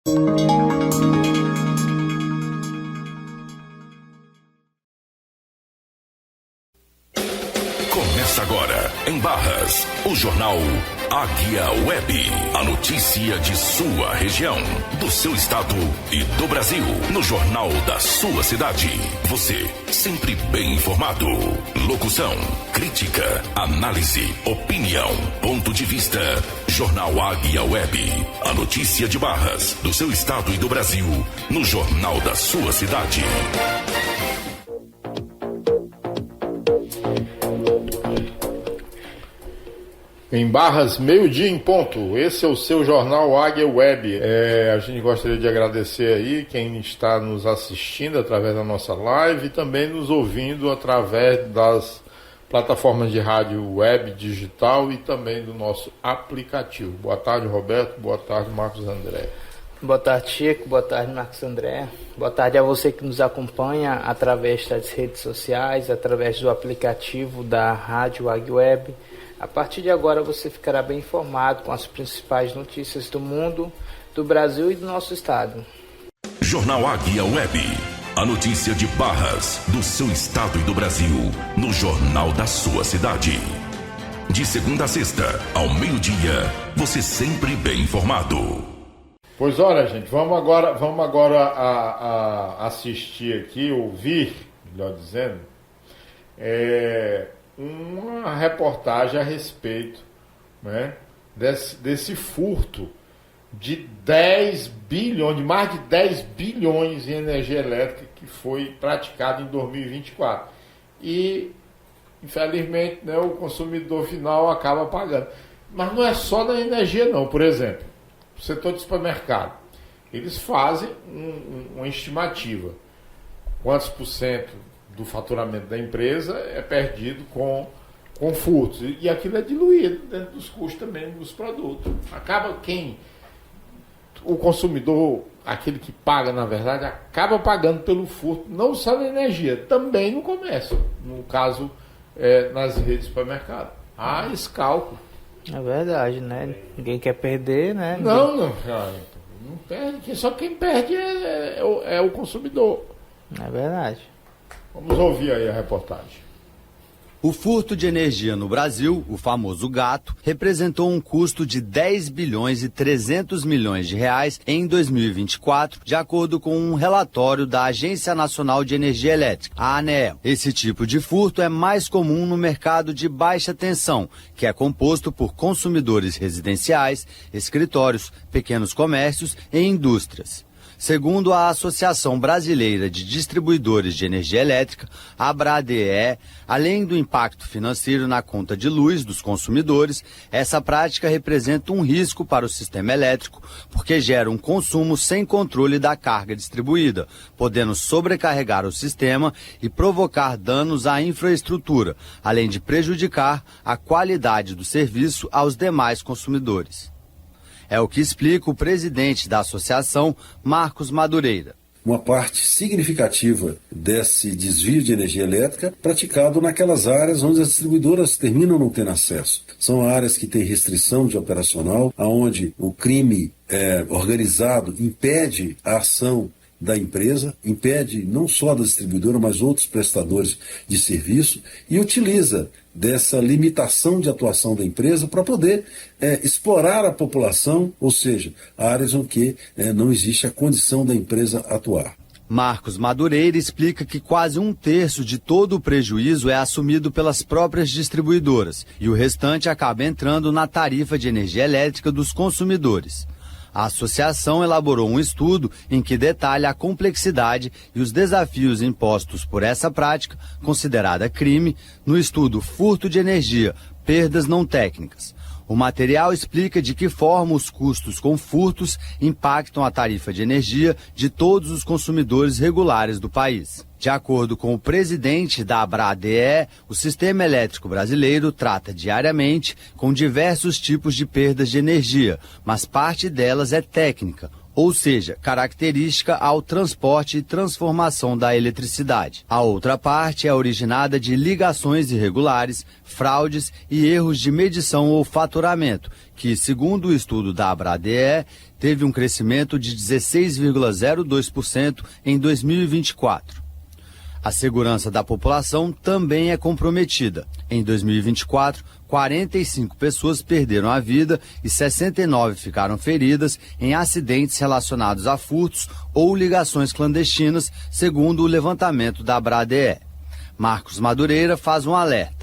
Começa agora, em Barras, o jornal Águia Web. A notícia de sua região, do seu estado e do Brasil. No jornal da sua cidade. Você, sempre bem informado. Locução, crítica, análise, opinião, ponto de vista. Jornal Águia Web. A notícia de Barras, do seu estado e do Brasil. No jornal da sua cidade. Em Barras, meio-dia em ponto. Esse é o seu jornal Águia Web. A gente gostaria de agradecer aí quem está nos assistindo através da nossa live e também nos ouvindo através das plataformas de rádio web digital e também do nosso aplicativo. Boa tarde, Roberto. Boa tarde, Marcos André. Boa tarde, Chico. Boa tarde, Marcos André. Boa tarde a você que nos acompanha através das redes sociais, através do aplicativo da Rádio Águia Web. A partir de agora você ficará bem informado com as principais notícias do mundo, do Brasil e do nosso estado. Jornal Águia Web. A notícia de Barras, do seu estado e do Brasil, no jornal da sua cidade. De segunda a sexta, ao meio-dia, você sempre bem informado. Pois olha, gente, vamos agora a assistir aqui, ouvir, melhor dizendo, uma reportagem a respeito, né, desse furto de 10 bilhões, de mais de 10 bilhões em energia elétrica que foi praticado em 2024. E, infelizmente, né, o consumidor final acaba pagando. Mas não é só da energia não. Por exemplo, o setor de supermercado, eles fazem uma estimativa. Quantos por cento do faturamento da empresa é perdido com furtos. E aquilo é diluído dentro dos custos também dos produtos. Acaba o consumidor, aquele que paga, na verdade, acaba pagando pelo furto, não só na energia, também no comércio. No caso, nas redes de supermercado. Há esse cálculo. É verdade, né? Ninguém quer perder, né? Não perde. Só quem perde é o consumidor. É verdade. Vamos ouvir aí a reportagem. O furto de energia no Brasil, o famoso gato, representou um custo de 10 bilhões e 300 milhões de reais em 2024, de acordo com um relatório da Agência Nacional de Energia Elétrica, a ANEEL. Esse tipo de furto é mais comum no mercado de baixa tensão, que é composto por consumidores residenciais, escritórios, pequenos comércios e indústrias. Segundo a Associação Brasileira de Distribuidores de Energia Elétrica, a ABRADEE, além do impacto financeiro na conta de luz dos consumidores, essa prática representa um risco para o sistema elétrico, porque gera um consumo sem controle da carga distribuída, podendo sobrecarregar o sistema e provocar danos à infraestrutura, além de prejudicar a qualidade do serviço aos demais consumidores. É o que explica o presidente da associação, Marcos Madureira. Uma parte significativa desse desvio de energia elétrica praticado naquelas áreas onde as distribuidoras terminam não tendo acesso. São áreas que têm restrição de operacional, onde o crime organizado impede a ação da empresa, impede não só da distribuidora, mas outros prestadores de serviço e utiliza dessa limitação de atuação da empresa para poder explorar a população, ou seja, áreas em que não existe a condição da empresa atuar. Marcos Madureira explica que quase um terço de todo o prejuízo é assumido pelas próprias distribuidoras e o restante acaba entrando na tarifa de energia elétrica dos consumidores. A associação elaborou um estudo em que detalha a complexidade e os desafios impostos por essa prática, considerada crime, no estudo Furto de Energia, Perdas Não Técnicas. O material explica de que forma os custos com furtos impactam a tarifa de energia de todos os consumidores regulares do país. De acordo com o presidente da ABRADEE, o sistema elétrico brasileiro trata diariamente com diversos tipos de perdas de energia, mas parte delas é técnica, ou seja, característica ao transporte e transformação da eletricidade. A outra parte é originada de ligações irregulares, fraudes e erros de medição ou faturamento, que, segundo o estudo da ABRADEE, teve um crescimento de 16,02% em 2024. A segurança da população também é comprometida. Em 2024, 45 pessoas perderam a vida e 69 ficaram feridas em acidentes relacionados a furtos ou ligações clandestinas, segundo o levantamento da ABRADEE. Marcos Madureira faz um alerta.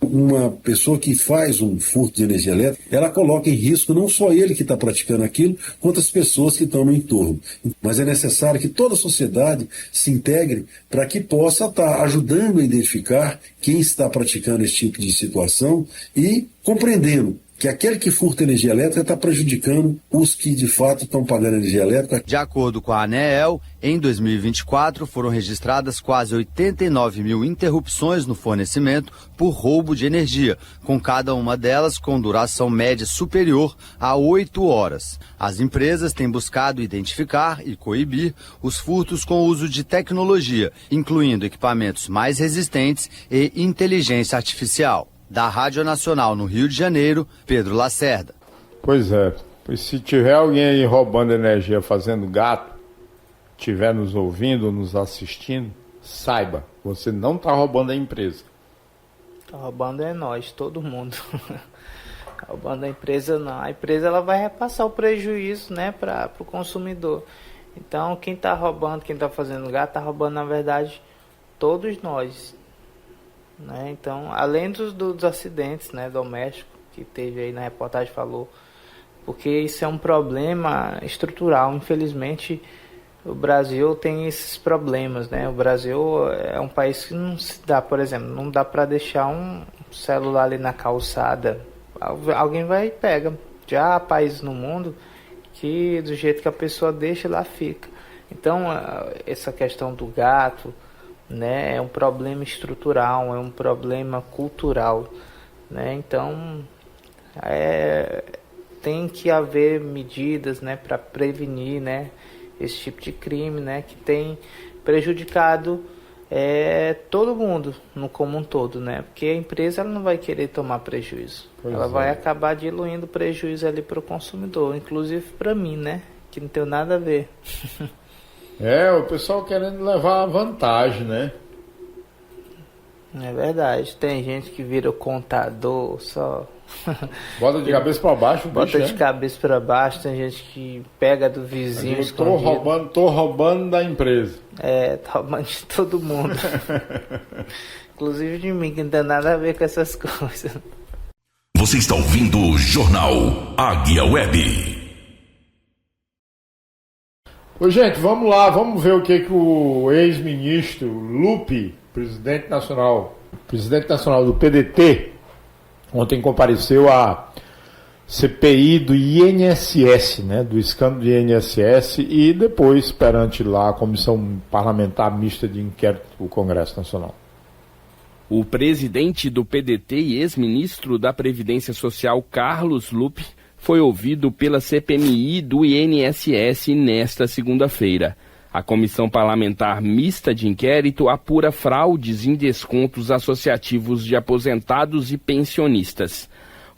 Uma pessoa que faz um furto de energia elétrica, ela coloca em risco não só ele que está praticando aquilo, quanto as pessoas que estão no entorno. Mas é necessário que toda a sociedade se integre para que possa estar ajudando a identificar quem está praticando esse tipo de situação e compreendendo que aquele que furta energia elétrica está prejudicando os que de fato estão pagando energia elétrica. De acordo com a ANEEL, em 2024 foram registradas quase 89 mil interrupções no fornecimento por roubo de energia, com cada uma delas com duração média superior a 8 horas. As empresas têm buscado identificar e coibir os furtos com o uso de tecnologia, incluindo equipamentos mais resistentes e inteligência artificial. Da Rádio Nacional no Rio de Janeiro, Pedro Lacerda. Pois é, pois se tiver alguém aí roubando energia, fazendo gato, estiver nos ouvindo, nos assistindo, saiba, você não está roubando a empresa. Tá roubando é nós, todo mundo. Roubando a empresa não. A empresa ela vai repassar o prejuízo, né, para o consumidor. Então quem está roubando, quem está fazendo gato, está roubando na verdade todos nós. Né? Então, além dos acidentes, né, domésticos que teve aí na reportagem, falou, porque isso é um problema estrutural. Infelizmente, o Brasil tem esses problemas, né? O Brasil é um país que não se dá, por exemplo, não dá para deixar um celular ali na calçada, alguém vai e pega. Já há países no mundo que do jeito que a pessoa deixa, lá fica. Então, essa questão do gato, né, é um problema estrutural, é um problema cultural, né? Então tem que haver medidas, né, para prevenir, né, esse tipo de crime, né, que tem prejudicado todo mundo no como um todo, né? Porque a empresa ela não vai querer tomar prejuízo, ela vai acabar diluindo o prejuízo ali para o consumidor, inclusive para mim, né, que não tem nada a ver. O pessoal querendo levar vantagem, né? É verdade, tem gente que vira o contador só. Bota de cabeça para baixo, bota de cabeça para baixo, tem gente que pega do vizinho. Eu tô roubando da empresa. Tá roubando de todo mundo. Inclusive de mim, que não tem nada a ver com essas coisas. Você está ouvindo o Jornal Águia Web. Ô, gente, vamos lá, vamos ver o que o ex-ministro Lupe, presidente nacional do PDT, ontem compareceu à CPI do INSS, né, do escândalo do INSS, e depois perante lá a Comissão Parlamentar Mista de Inquérito do Congresso Nacional. O presidente do PDT e ex-ministro da Previdência Social, Carlos Lupe, foi ouvido pela CPMI do INSS nesta segunda-feira. A Comissão Parlamentar Mista de Inquérito apura fraudes em descontos associativos de aposentados e pensionistas.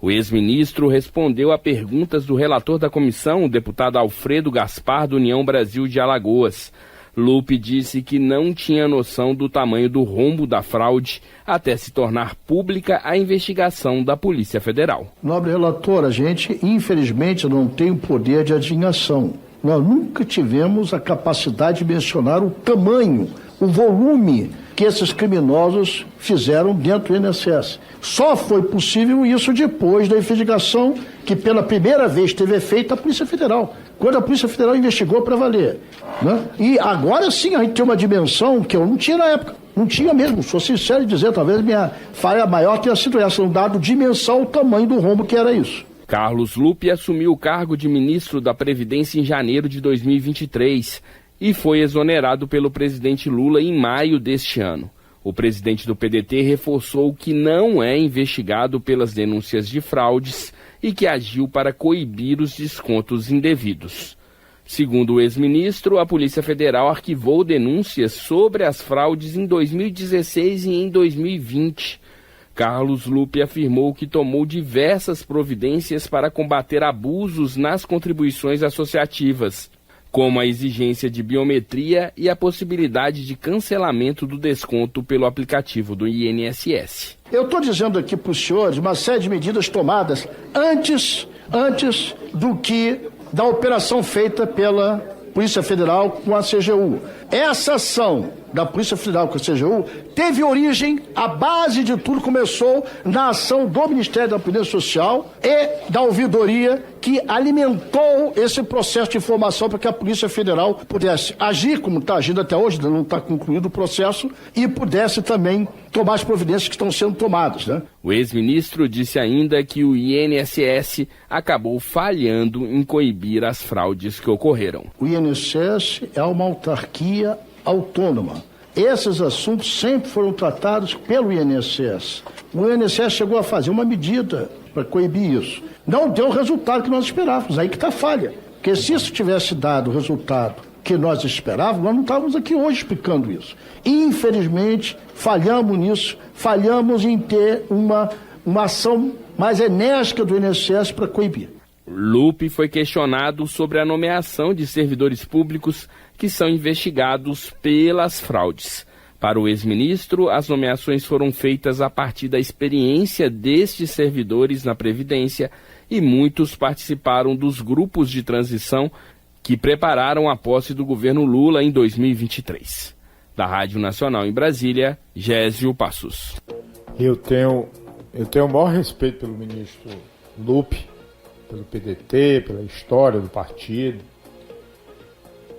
O ex-ministro respondeu a perguntas do relator da comissão, o deputado Alfredo Gaspar, do União Brasil de Alagoas. Lupe disse que não tinha noção do tamanho do rombo da fraude até se tornar pública a investigação da Polícia Federal. Nobre relator, a gente infelizmente não tem o poder de adivinhação. Nós nunca tivemos a capacidade de mencionar o tamanho, o volume que esses criminosos fizeram dentro do INSS. Só foi possível isso depois da investigação que pela primeira vez teve feita a Polícia Federal, quando a Polícia Federal investigou para valer. Né? E agora sim a gente tem uma dimensão que eu não tinha na época. Não tinha mesmo, sou sincero em dizer, talvez minha falha maior tenha sido essa, não dado dimensão ao tamanho do rombo que era isso. Carlos Lupe assumiu o cargo de ministro da Previdência em janeiro de 2023 e foi exonerado pelo presidente Lula em maio deste ano. O presidente do PDT reforçou que não é investigado pelas denúncias de fraudes e que agiu para coibir os descontos indevidos. Segundo o ex-ministro, a Polícia Federal arquivou denúncias sobre as fraudes em 2016 e em 2020. Carlos Lupe afirmou que tomou diversas providências para combater abusos nas contribuições associativas, como a exigência de biometria e a possibilidade de cancelamento do desconto pelo aplicativo do INSS. Eu estou dizendo aqui para os senhores uma série de medidas tomadas antes da operação feita pela Polícia Federal com a CGU. Essa ação da Polícia Federal com a CGU teve origem, a base de tudo começou na ação do Ministério da Previdência Social e da ouvidoria que alimentou esse processo de informação para que a Polícia Federal pudesse agir como está agindo até hoje, não está concluído o processo, e pudesse também tomar as providências que estão sendo tomadas, né? O ex-ministro disse ainda que o INSS acabou falhando em coibir as fraudes que ocorreram. O INSS é uma autarquia autônoma. Esses assuntos sempre foram tratados pelo INSS. O INSS chegou a fazer uma medida para coibir isso. Não deu o resultado que nós esperávamos, aí que está a falha. Porque se isso tivesse dado o resultado que nós esperávamos, nós não estávamos aqui hoje explicando isso. Infelizmente, falhamos nisso, falhamos em ter uma ação mais enérgica do INSS para coibir. Lupe foi questionado sobre a nomeação de servidores públicos que são investigados pelas fraudes. Para o ex-ministro, as nomeações foram feitas a partir da experiência destes servidores na Previdência e muitos participaram dos grupos de transição que prepararam a posse do governo Lula em 2023. Da Rádio Nacional em Brasília, Gésio Passos. Eu tenho o maior respeito pelo ministro Lupe, pelo PDT, pela história do partido.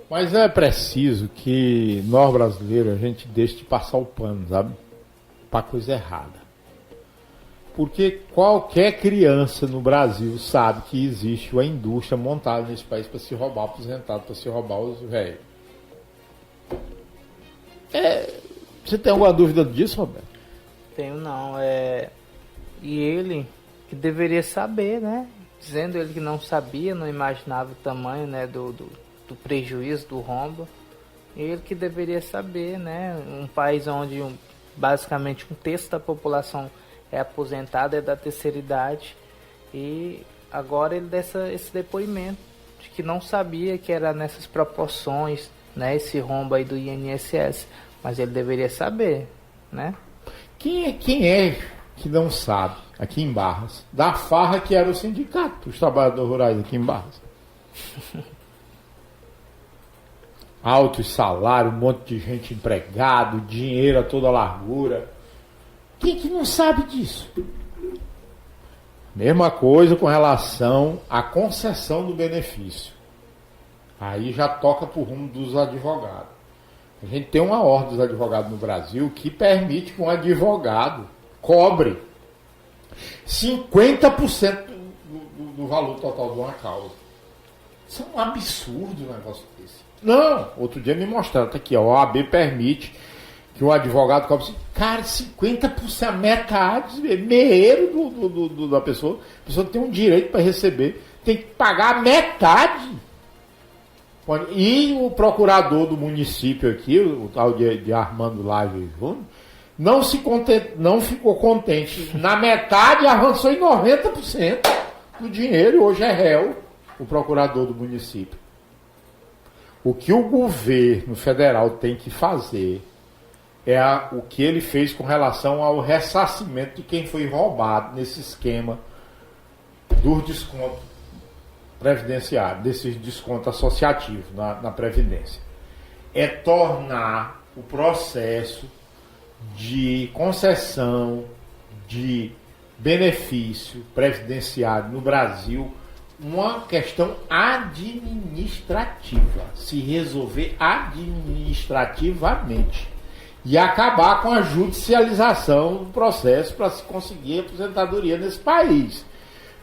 Mas é preciso que nós brasileiros a gente deixe de passar o pano, sabe? Para coisa errada. Porque qualquer criança no Brasil sabe que existe uma indústria montada nesse país para se roubar o aposentado, para se roubar os velhos. Você tem alguma dúvida disso, Roberto? Tenho não. E ele que deveria saber, né? Dizendo ele que não sabia, não imaginava o tamanho, né, do prejuízo, do rombo. Ele que deveria saber, né? Um país onde basicamente um terço da população é aposentada, é da terceira idade. E agora ele dá esse depoimento de que não sabia que era nessas proporções, né, esse rombo aí do INSS. Mas ele deveria saber, né? Quem é que não sabe, aqui em Barras, da farra que era o sindicato dos trabalhadores rurais aqui em Barras? Altos salários, um monte de gente empregado, dinheiro a toda largura. Quem que não sabe disso? Mesma coisa com relação à concessão do benefício. Aí já toca pro rumo dos advogados. A gente tem uma ordem dos advogados no Brasil que permite que um advogado cobre 50% do valor total de uma causa. Isso é um absurdo um negócio desse. Não, outro dia me mostraram, tá aqui, ó, a OAB permite que um advogado cobre, cara, 50%, metade, meio da pessoa. A pessoa tem um direito para receber, tem que pagar metade. E o procurador do município aqui, o tal de Armando Laje Júnior, não ficou contente. Na metade avançou em 90% do dinheiro, hoje é réu o procurador do município. O que o governo federal tem que fazer é o que ele fez com relação ao ressarcimento de quem foi roubado nesse esquema dos descontos previdenciários, desses descontos associativos na Previdência. É tornar o processo de concessão de benefício previdenciário no Brasil uma questão administrativa, se resolver administrativamente e acabar com a judicialização do processo para se conseguir aposentadoria nesse país.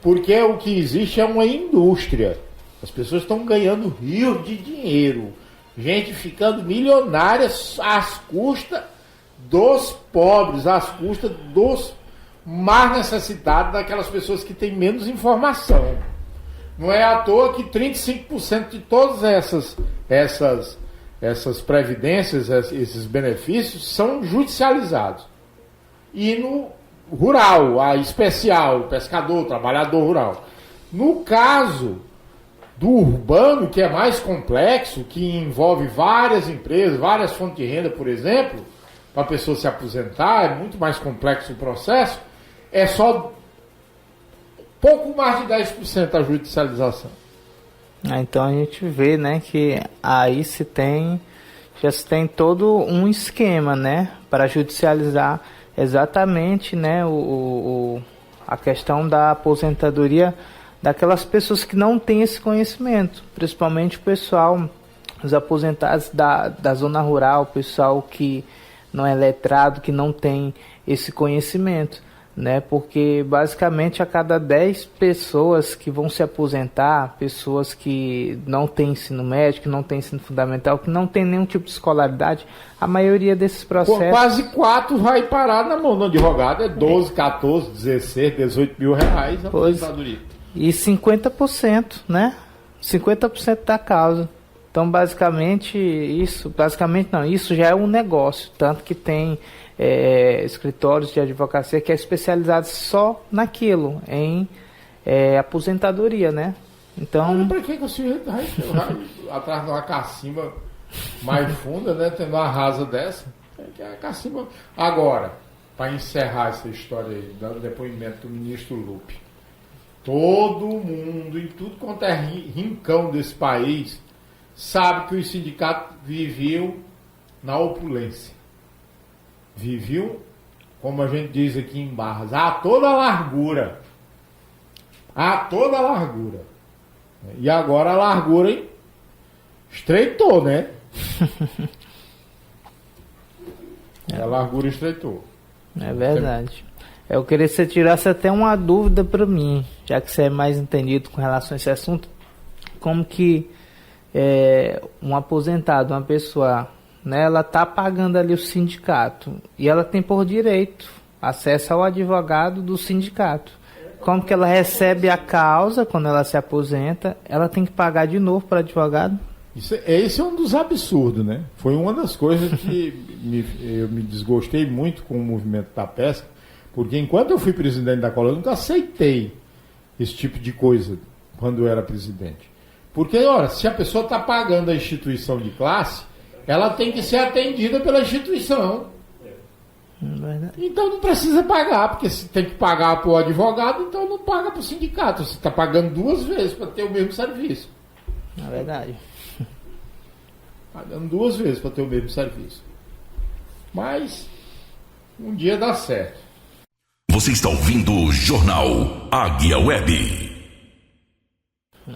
Porque o que existe é uma indústria. As pessoas estão ganhando rios de dinheiro, gente ficando milionária às custas dos pobres, às custas dos mais necessitados, daquelas pessoas que têm menos informação. Não é à toa que 35% de todas essas previdências, esses benefícios, são judicializados. E no rural, a especial, o pescador, o trabalhador rural. No caso do urbano, que é mais complexo, que envolve várias empresas, várias fontes de renda, por exemplo, para a pessoa se aposentar, é muito mais complexo o processo, é só pouco mais de 10% a judicialização. Então a gente vê, né, que aí já se tem todo um esquema, né, para judicializar exatamente, né, a questão da aposentadoria daquelas pessoas que não têm esse conhecimento, principalmente o pessoal, os aposentados da zona rural, o pessoal que não é letrado, que não tem esse conhecimento, né? Porque basicamente a cada 10 pessoas que vão se aposentar, pessoas que não têm ensino médio, que não têm ensino fundamental, que não tem nenhum tipo de escolaridade, a maioria desses processos... Quase 4 vai parar na mão do advogado, é 12, 14, 16, 18 mil reais a aposentadoria. E 50%, né? 50% da causa. Então, isso já é um negócio. Tanto que tem escritórios de advocacia que é especializado só naquilo, em aposentadoria, né? Então... Para que o senhor vai atrás de uma cacimba mais funda, né? Tendo uma rasa dessa? A cacimba... Agora, para encerrar essa história aí, do depoimento do ministro Lupe, todo mundo, em tudo quanto é rincão desse país, sabe que os sindicatos viviam na opulência. Viviam, como a gente diz aqui em Barras, a toda largura. A toda largura. E agora a largura estreitou, né? A largura estreitou. É verdade. Eu queria que você tirasse até uma dúvida para mim, já que você é mais entendido com relação a esse assunto, como que um aposentado, uma pessoa, né, ela está pagando ali o sindicato e ela tem por direito acesso ao advogado do sindicato. Como que ela recebe a causa quando ela se aposenta, ela tem que pagar de novo para o advogado? Esse é um dos absurdos, né? Foi uma das coisas que eu me desgostei muito com o movimento da pesca, porque enquanto eu fui presidente da colônia, eu nunca aceitei esse tipo de coisa quando eu era presidente. Porque, olha, se a pessoa está pagando a instituição de classe, ela tem que ser atendida pela instituição. Então não precisa pagar, porque se tem que pagar para o advogado, então não paga para o sindicato. Você está pagando 2 vezes para ter o mesmo serviço. É verdade. Pagando 2 vezes para ter o mesmo serviço. Mas um dia dá certo. Você está ouvindo o Jornal Águia Web.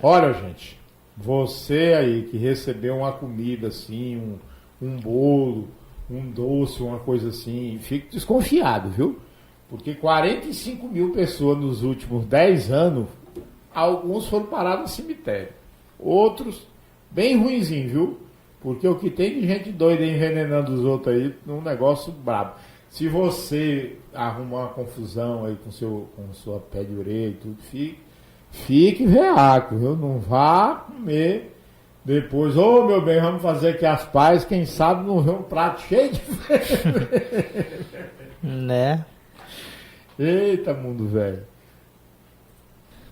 Olha, gente, você aí que recebeu uma comida assim, um bolo, um doce, uma coisa assim, fique desconfiado, viu? Porque 45 mil pessoas nos últimos 10 anos, alguns foram parados no cemitério. Outros, bem ruinzinho, viu? Porque o que tem de gente doida envenenando os outros aí, um negócio brabo. Se você arrumar uma confusão aí com sua pé de orelha e tudo, fique veaco, viu? Não vá comer depois, meu bem, vamos fazer aqui as pazes, quem sabe não vê um prato cheio de né? Eita, mundo velho.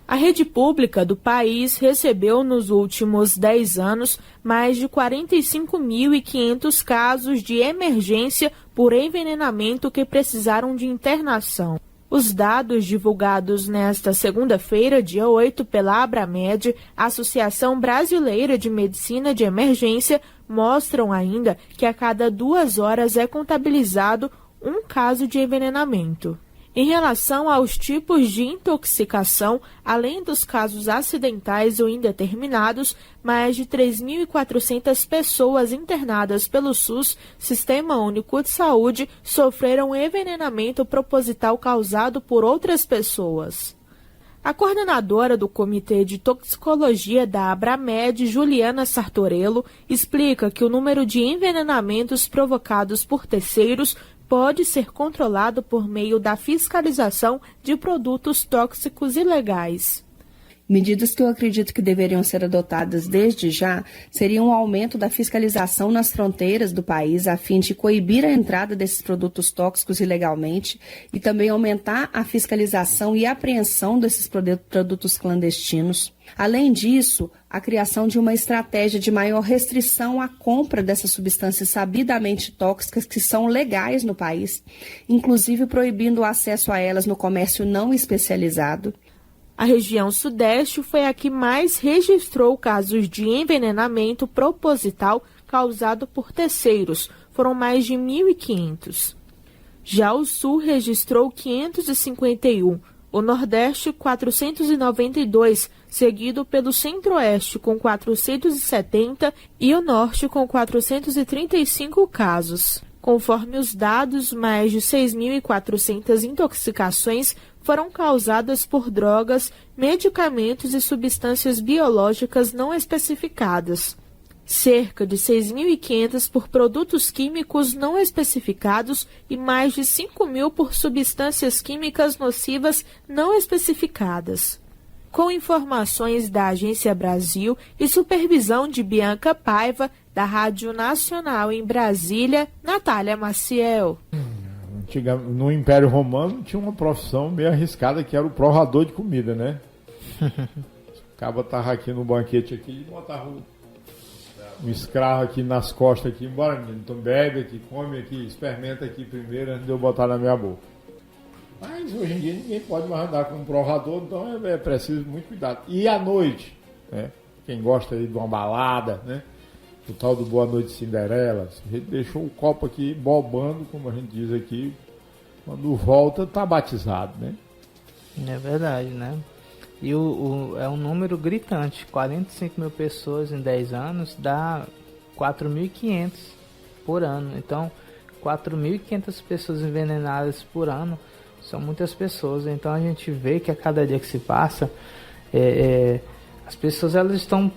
A rede pública do país recebeu nos últimos 10 anos mais de 45.500 casos de emergência por envenenamento que precisaram de internação. Os dados divulgados nesta segunda-feira, dia 8, pela Abramed, Associação Brasileira de Medicina de Emergência, mostram ainda que a cada 2 horas é contabilizado um caso de envenenamento. Em relação aos tipos de intoxicação, além dos casos acidentais ou indeterminados, mais de 3.400 pessoas internadas pelo SUS, Sistema Único de Saúde, sofreram envenenamento proposital causado por outras pessoas. A coordenadora do Comitê de Toxicologia da Abramed, Juliana Sartorello, explica que o número de envenenamentos provocados por terceiros pode ser controlado por meio da fiscalização de produtos tóxicos ilegais. Medidas que eu acredito que deveriam ser adotadas desde já seriam o aumento da fiscalização nas fronteiras do país, a fim de coibir a entrada desses produtos tóxicos ilegalmente e também aumentar a fiscalização e apreensão desses produtos clandestinos. Além disso, a criação de uma estratégia de maior restrição à compra dessas substâncias sabidamente tóxicas que são legais no país, inclusive proibindo o acesso a elas no comércio não especializado. A região sudeste foi a que mais registrou casos de envenenamento proposital causado por terceiros, foram mais de 1.500. Já o sul registrou 551, o nordeste 492, seguido pelo centro-oeste com 470 e o norte com 435 casos. Conforme os dados, mais de 6.400 intoxicações foram causadas por drogas, medicamentos e substâncias biológicas não especificadas. Cerca de 6.500 por produtos químicos não especificados e mais de 5.000 por substâncias químicas nocivas não especificadas. Com informações da Agência Brasil e supervisão de Bianca Paiva, da Rádio Nacional em Brasília, Natália Maciel. No Império Romano tinha uma profissão meio arriscada que era o provador de comida, né? O cara tava aqui no banquete aqui e botava um escravo aqui nas costas aqui, embora menino, então bebe aqui, come aqui, experimenta aqui primeiro antes de eu botar na minha boca. Mas hoje em dia ninguém pode mais andar com um provador, então é preciso muito cuidado. E à noite, né? Quem gosta aí de uma balada, né? O tal do Boa Noite Cinderela, a gente deixou o copo aqui bobando, como a gente diz aqui, quando volta tá batizado, né? É verdade, né? E é um número gritante, 45 mil pessoas em 10 anos dá 4.500 por ano. Então, 4.500 pessoas envenenadas por ano são muitas pessoas. Então, a gente vê que a cada dia que se passa, as pessoas elas estão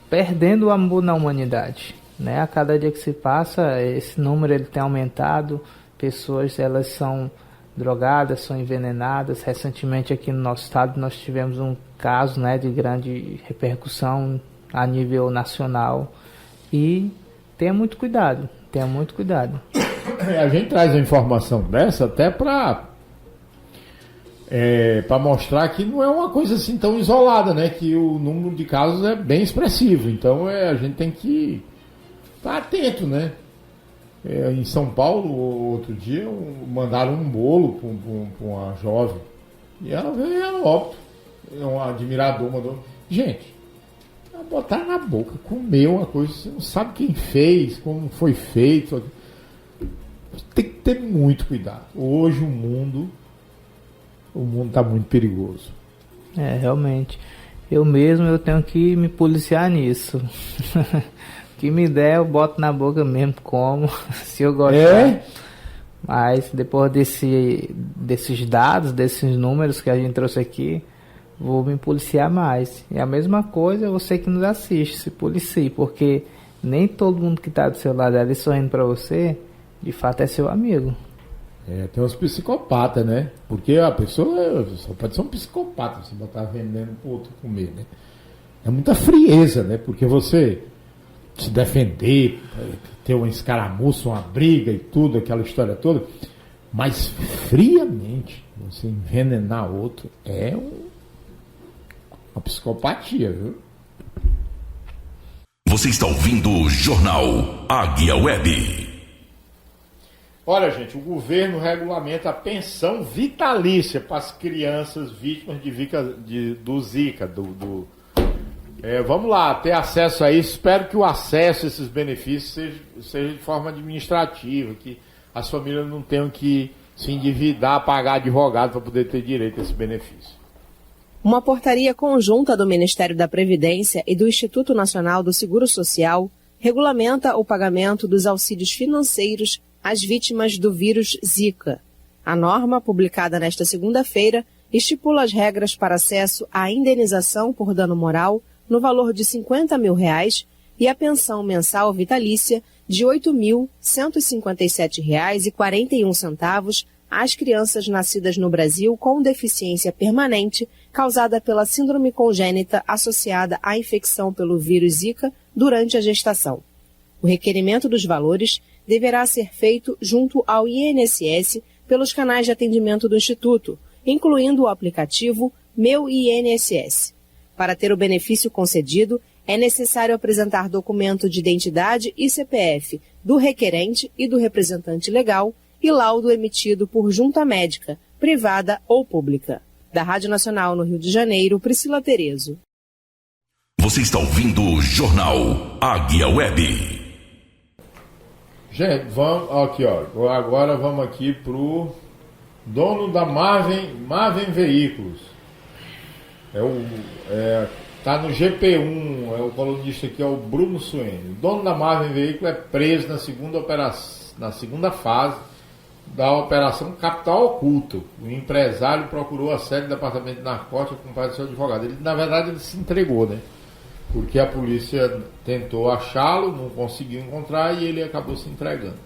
perdendo o amor na humanidade, né? A cada dia que se passa, esse número ele tem aumentado, pessoas elas são drogadas, são envenenadas. Recentemente aqui no nosso estado nós tivemos um caso, né, de grande repercussão a nível nacional e tenha muito cuidado. A gente traz a informação dessa até para mostrar que não é uma coisa assim tão isolada, né? Que o número de casos é bem expressivo. Então a gente tem que estar atento, né? Em São Paulo, outro dia, mandaram um bolo para uma jovem e ela veio a óbito. Um admirador mandou. Gente, botar na boca, comeu uma coisa, você não sabe quem fez, como foi feito. Tem que ter muito cuidado. Hoje o mundo está muito perigoso. Realmente. Eu tenho que me policiar nisso. Que me der, eu boto na boca mesmo, como, se eu gostar. Mas depois desses dados, desses números que a gente trouxe aqui, vou me policiar mais. E a mesma coisa, você que nos assiste, se policie, porque nem todo mundo que está do seu lado ali sorrindo para você, de fato é seu amigo. Tem uns psicopatas, né? Porque a pessoa só pode ser um psicopata se botar veneno pro outro comer, né? É muita frieza, né? Porque você se defender, ter uma escaramuça, uma briga e tudo, aquela história toda, mas friamente você envenenar outro é uma psicopatia, viu? Você está ouvindo o Jornal Águia Web. Olha, gente, o governo regulamenta a pensão vitalícia para as crianças vítimas do Zika. Vamos lá, ter acesso a isso. Espero que o acesso a esses benefícios seja de forma administrativa, que as famílias não tenham que se endividar, pagar advogado para poder ter direito a esse benefício. Uma portaria conjunta do Ministério da Previdência e do Instituto Nacional do Seguro Social regulamenta o pagamento dos auxílios financeiros às vítimas do vírus Zika. A norma, publicada nesta segunda-feira, estipula as regras para acesso à indenização por dano moral no valor de R$50 mil e a pensão mensal vitalícia de R$ 8.157,41 às crianças nascidas no Brasil com deficiência permanente causada pela síndrome congênita associada à infecção pelo vírus Zika durante a gestação. O requerimento dos valores deverá ser feito junto ao INSS pelos canais de atendimento do Instituto, incluindo o aplicativo Meu INSS. Para ter o benefício concedido, é necessário apresentar documento de identidade e CPF do requerente e do representante legal e laudo emitido por junta médica, privada ou pública. Da Rádio Nacional no Rio de Janeiro, Priscila Terezo. Você está ouvindo o Jornal Águia Web. Gente, vamos aqui, ó. Agora vamos aqui pro dono da Marvin Veículos. Tá no GP1, o colunista aqui é o Bruno Suene. O dono da Marvin Veículos é preso na segunda fase da Operação Capital Oculto. O empresário procurou a sede do Departamento de Narcóticos com o pai do seu advogado. Na verdade, ele se entregou, né? Porque a polícia tentou achá-lo, não conseguiu encontrar e ele acabou se entregando.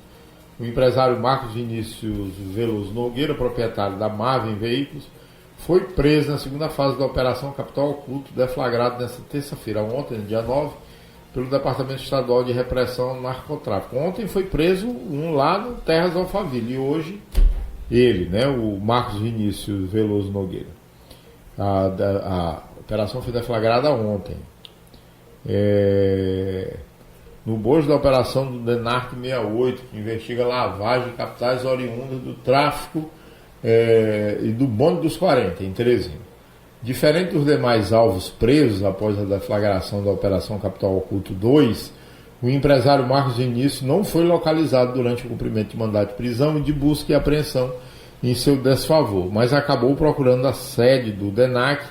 O empresário Marcos Vinícius Veloso Nogueira, proprietário da Marvin Veículos, foi preso na segunda fase da Operação Capital Oculto, deflagrado nesta terça-feira, ontem, dia 9, pelo Departamento Estadual de Repressão ao Narcotráfico. Ontem foi preso um lá no Terras do Alphaville e hoje ele, né, o Marcos Vinícius Veloso Nogueira. A operação foi deflagrada ontem. No bojo da operação do DENARC 68, que investiga lavagem de capitais oriundas do tráfico e do bonde dos 40, em Teresina. Diferente dos demais alvos presos após a deflagração da Operação Capital Oculto 2, o empresário Marcos Vinícius não foi localizado durante o cumprimento de mandado de prisão e de busca e apreensão em seu desfavor, mas acabou procurando a sede do DENARC,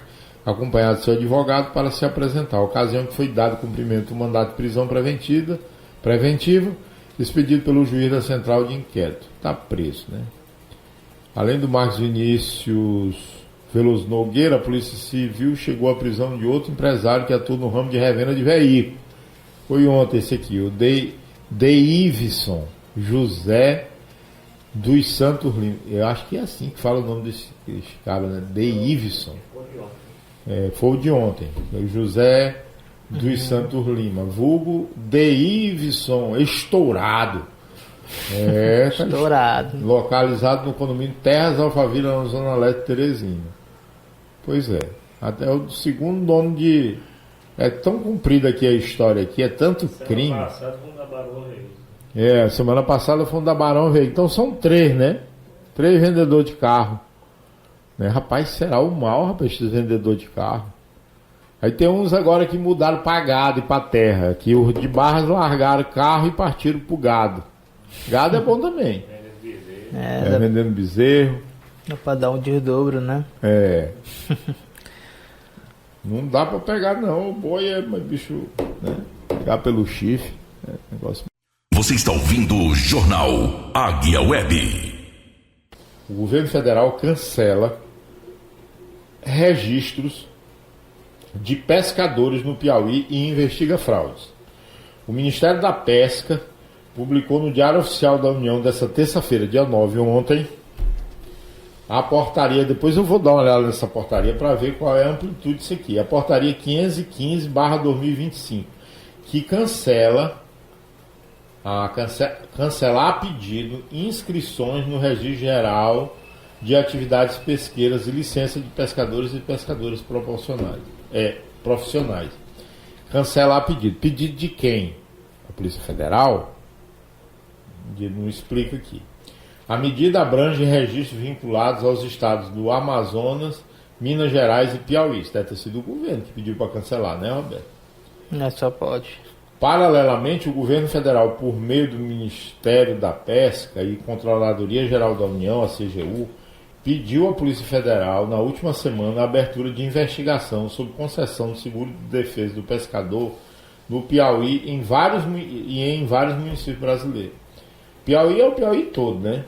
acompanhado de seu advogado, para se apresentar. A ocasião que foi dado cumprimento do mandado de prisão preventiva, expedido pelo juiz da Central de Inquérito. Está preso, né? Além do Marcos Vinícius Veloso Nogueira, a Polícia Civil chegou à prisão de outro empresário que atua no ramo de revenda de veículos. Foi ontem esse aqui, o Deivison José dos Santos Lima. Eu acho que é assim que fala o nome desse cara, né? Deivison. Foi o de ontem. O José dos Santos Lima, vulgo Deivison Estourado. Estourado. Localizado no condomínio Terras Alphaville, na Zona Leste de Teresina. Pois é. Até o segundo dono de... É tão comprida aqui a história aqui, é tanto crime. Semana passada foi um da Barão Veículos. Semana passada foi um da Barão Veículos. Então são 3, né? 3 vendedores de carro. Né? Rapaz, será o mal, rapaz, esses vendedores de carro. Aí tem uns agora que mudaram para gado e para terra. Que os de Barras largaram carro e partiram pro gado. Gado é bom também. Vendendo bezerro. Dá pra dar um desdobro, né? Não dá pra pegar não. O boi é bicho, né? Pegar pelo chifre. Negócio. Você está ouvindo o Jornal Águia Web. O governo federal cancela registros de pescadores no Piauí e investiga fraudes. O Ministério da Pesca publicou no Diário Oficial da União dessa terça-feira, dia 9, ontem, a portaria. Depois eu vou dar uma olhada nessa portaria para ver qual é a amplitude disso aqui. A portaria 515/2025, que cancelar a pedido inscrições no Registro Geral de Atividades Pesqueiras e licença de pescadores e pescadores profissionais. Cancelar a pedido. Pedido de quem? A Polícia Federal? Não explica aqui. A medida abrange registros vinculados aos estados do Amazonas, Minas Gerais e Piauí. Isso deve ter sido o governo que pediu para cancelar, né, Roberto? Só pode. Paralelamente, o governo federal, por meio do Ministério da Pesca e Controladoria Geral da União, a CGU, pediu à Polícia Federal, na última semana, a abertura de investigação sobre concessão do seguro de defesa do pescador no Piauí e em vários municípios brasileiros. Piauí é o Piauí todo, né?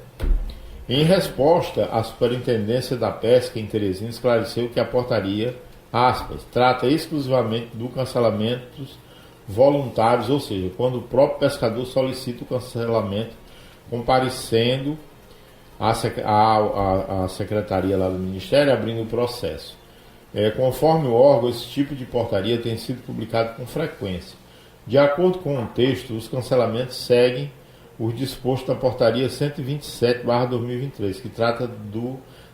Em resposta, a Superintendência da Pesca em Teresina esclareceu que a portaria, aspas, trata exclusivamente do cancelamento voluntários, ou seja, quando o próprio pescador solicita o cancelamento, comparecendo à secretaria lá do Ministério, abrindo o processo. Conforme o órgão, esse tipo de portaria tem sido publicado com frequência. De acordo com o texto, os cancelamentos seguem o disposto na portaria 127/2023, que trata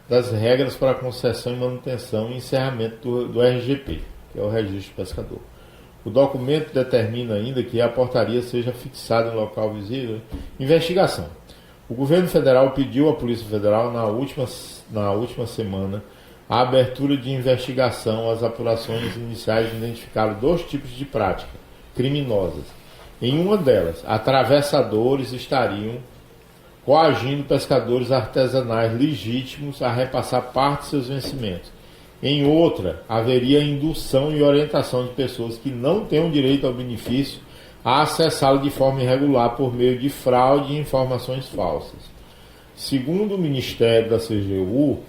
das regras para concessão e manutenção e encerramento do RGP, que é o Registro Pescador. O documento determina ainda que a portaria seja fixada em local visível. Investigação. O governo federal pediu à Polícia Federal, na última semana, a abertura de investigação. As apurações iniciais identificaram 2 tipos de prática criminosas. Em uma delas, atravessadores estariam coagindo pescadores artesanais legítimos a repassar parte de seus vencimentos. Em outra, haveria indução e orientação de pessoas que não têm o direito ao benefício a acessá-lo de forma irregular por meio de fraude e informações falsas. Segundo o Ministério da CGU,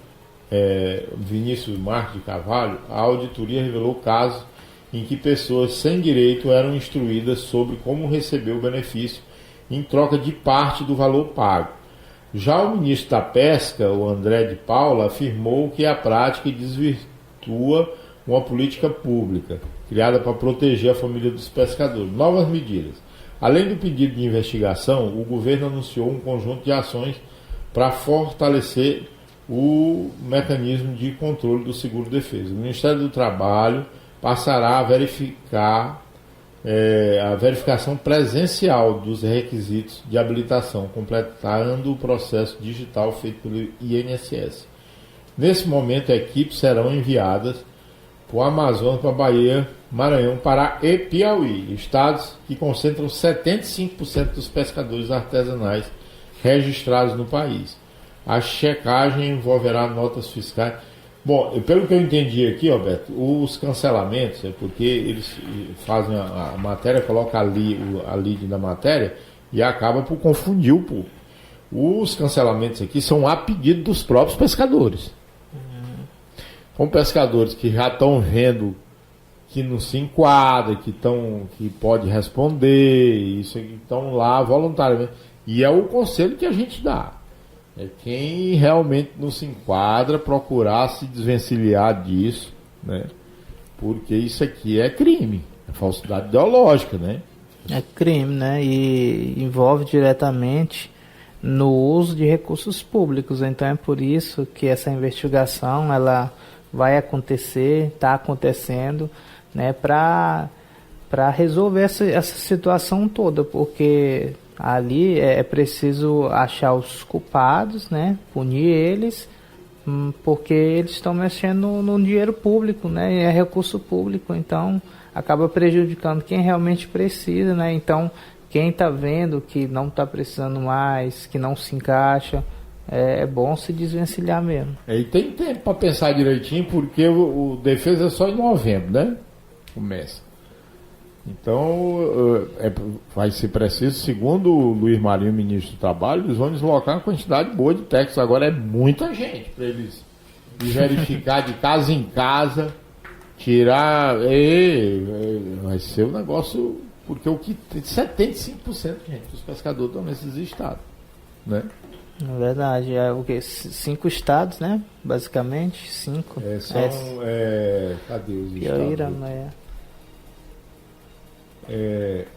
Vinícius Marques de Carvalho, a auditoria revelou casos em que pessoas sem direito eram instruídas sobre como receber o benefício em troca de parte do valor pago. Já o ministro da Pesca, o André de Paula, afirmou que a prática desvirtua uma política pública criada para proteger a família dos pescadores. Novas medidas. Além do pedido de investigação, o governo anunciou um conjunto de ações para fortalecer o mecanismo de controle do seguro-defesa. O Ministério do Trabalho passará a verificar a verificação presencial dos requisitos de habilitação, completando o processo digital feito pelo INSS. Nesse momento, equipes serão enviadas para o Amazonas, para a Bahia, Maranhão, Pará e Piauí, estados que concentram 75% dos pescadores artesanais registrados no país. A checagem envolverá notas fiscais. Bom, pelo que eu entendi aqui, Roberto, os cancelamentos, porque eles fazem a matéria, colocam a lead da matéria e acaba por confundir o público. Os cancelamentos aqui são a pedido dos próprios pescadores. São pescadores que já estão vendo que não se enquadra, que pode responder, isso que estão lá voluntariamente. E é o conselho que a gente dá. É quem realmente não se enquadra, procurar se desvencilhar disso, né? Porque isso aqui é crime, é falsidade ideológica, né? É crime, né? E envolve diretamente no uso de recursos públicos. Então é por isso que essa investigação ela vai acontecer, está acontecendo, né? Para resolver essa situação toda, porque ali é preciso achar os culpados, né? Punir eles, porque eles estão mexendo no dinheiro público, né? É recurso público, então acaba prejudicando quem realmente precisa, né? Então quem está vendo que não está precisando mais, que não se encaixa, é bom se desvencilhar mesmo. E tem tempo para pensar direitinho, porque o defesa é só em novembro, né? Começa. Então, vai ser preciso, segundo o Luiz Marinho, ministro do Trabalho, eles vão deslocar uma quantidade boa de técnicos. Agora é muita gente para eles verificar de casa em casa, tirar. Vai ser um negócio. Porque o que 75% gente, dos pescadores estão nesses estados, né? Na verdade, é o que? 5 estados, né? Basicamente, 5. Cadê os Piauí, estados? Amazonas.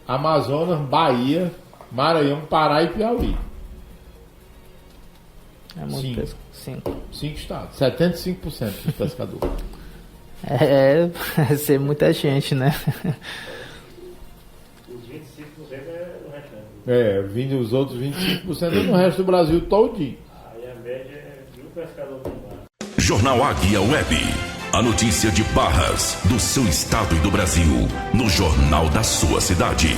Amazonas, Bahia, Maranhão, Pará e Piauí. É muito 5 estados, 75% dos pescadores. Vai ser muita gente, né? Os 25% é no restante. Os outros 25% é no resto do Brasil todinho. Aí a média é de um pescador por mar. Jornal Águia Web. A notícia de Barras, do seu estado e do Brasil, no Jornal da sua cidade.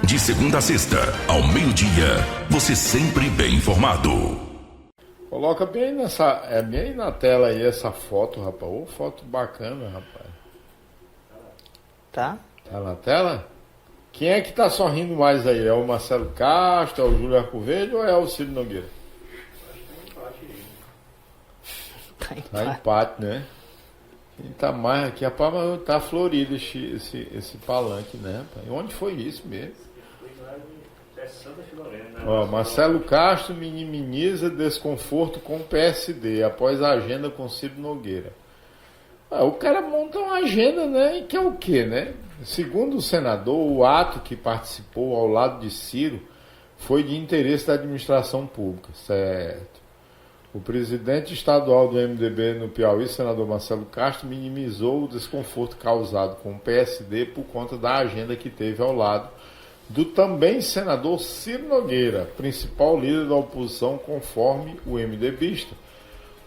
De segunda a sexta, ao meio-dia, você sempre bem informado. Coloca bem bem na tela aí essa foto, rapaz. Ô, foto bacana, rapaz. Tá? Tá na tela? Quem é que tá sorrindo mais aí? É o Marcelo Castro, é o Júlio Arcoverde ou é o Ciro Nogueira? Tá empate, né? Quem tá mais aqui, rapaz, tá florido esse palanque, né, rapaz? Onde foi isso mesmo? Marcelo Castro minimiza desconforto com o PSD após a agenda com Ciro Nogueira. O cara monta uma agenda, né? E que é o quê, né? Segundo o senador, o ato que participou ao lado de Ciro foi de interesse da administração pública, certo? O presidente estadual do MDB no Piauí, senador Marcelo Castro, minimizou o desconforto causado com o PSD por conta da agenda que teve ao lado do também senador Ciro Nogueira, principal líder da oposição, conforme o MDBista.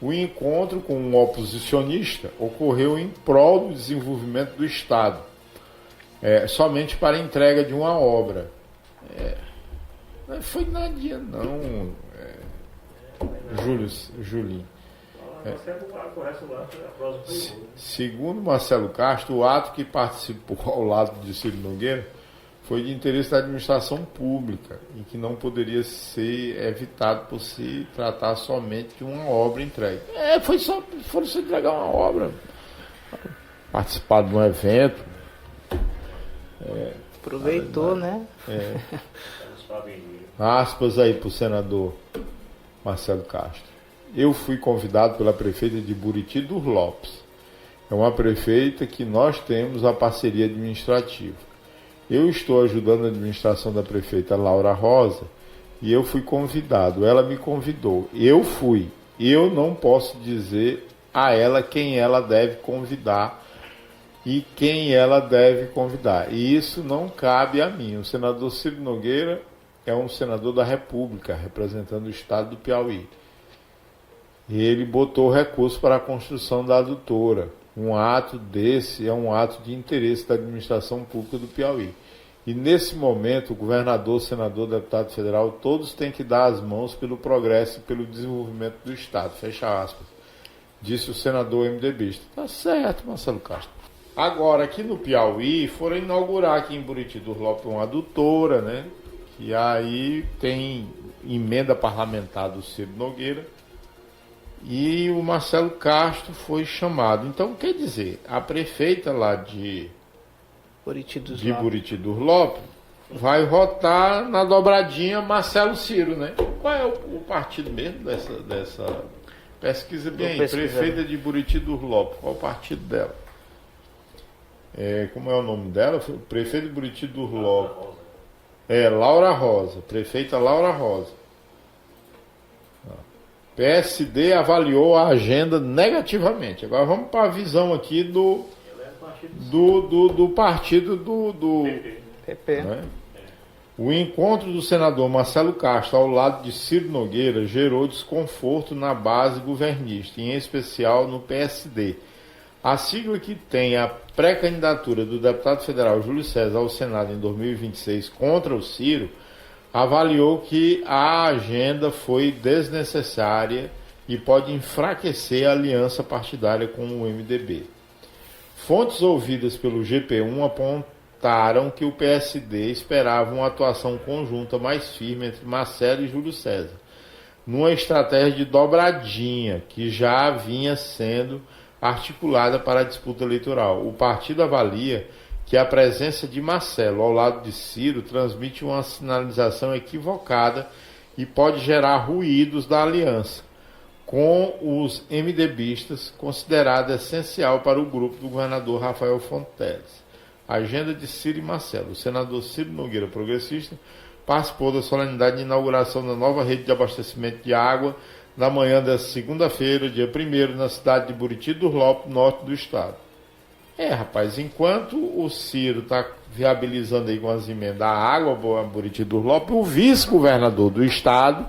O encontro com um oposicionista ocorreu em prol do desenvolvimento do Estado, somente para a entrega de uma obra. Não foi nadinha, não, Julinho. Segundo Marcelo Castro, o ato que participou ao lado de Ciro Nogueira foi de interesse da administração pública e que não poderia ser evitado por se tratar somente de uma obra entregue. Foram se entregar uma obra, participar de um evento. Aproveitou, né? Aspas aí para o senador Marcelo Castro. Eu fui convidado pela prefeita de Buriti dos Lopes. É uma prefeita que nós temos a parceria administrativa. Eu estou ajudando a administração da prefeita Laura Rosa e eu fui convidado. Ela me convidou. Eu fui. Eu não posso dizer a ela quem ela deve convidar e quem ela deve convidar. E isso não cabe a mim. O senador Ciro Nogueira é um senador da República, representando o estado do Piauí. Ele botou recurso para a construção da adutora. Um ato desse é um ato de interesse da administração pública do Piauí. E nesse momento, o governador, o senador, o deputado federal, todos têm que dar as mãos pelo progresso e pelo desenvolvimento do Estado. Fecha aspas. Disse o senador MDBista. Tá certo, Marcelo Castro. Agora, aqui no Piauí, foram inaugurar aqui em Buriti dos Lopes uma adutora, né? E aí tem emenda parlamentar do Ciro Nogueira. E o Marcelo Castro foi chamado. Então, quer dizer, a prefeita lá de Buriti dos Lopes vai votar na dobradinha Marcelo Ciro, né? Qual é o partido mesmo dessa... Pesquisa bem aí, prefeita de Buriti dos Lopes, qual é o partido dela? Como é o nome dela? Prefeita de Buriti dos Lopes. Laura Rosa, prefeita Laura Rosa. PSD avaliou a agenda negativamente. Agora vamos para a visão aqui do partido do PP. Né? O encontro do senador Marcelo Castro ao lado de Ciro Nogueira gerou desconforto na base governista, em especial no PSD. A sigla que tem a pré-candidatura do deputado federal Júlio César ao Senado em 2026 contra o Ciro avaliou que a agenda foi desnecessária e pode enfraquecer a aliança partidária com o MDB. Fontes ouvidas pelo GP1 apontaram que o PSD esperava uma atuação conjunta mais firme entre Marcelo e Júlio César, numa estratégia de dobradinha que já vinha sendo articulada para a disputa eleitoral. O partido avalia que a presença de Marcelo ao lado de Ciro transmite uma sinalização equivocada e pode gerar ruídos da aliança, com os MDBistas considerado essencial para o grupo do governador Rafael Fonteles. A agenda de Ciro e Marcelo. O senador Ciro Nogueira, progressista, participou da solenidade de inauguração da nova rede de abastecimento de água na manhã desta segunda-feira, dia 1º, na cidade de Buriti dos Lopes, norte do estado. Rapaz, enquanto o Ciro está viabilizando aí com as emendas a água a Buriti dos Lopes, o vice-governador do estado,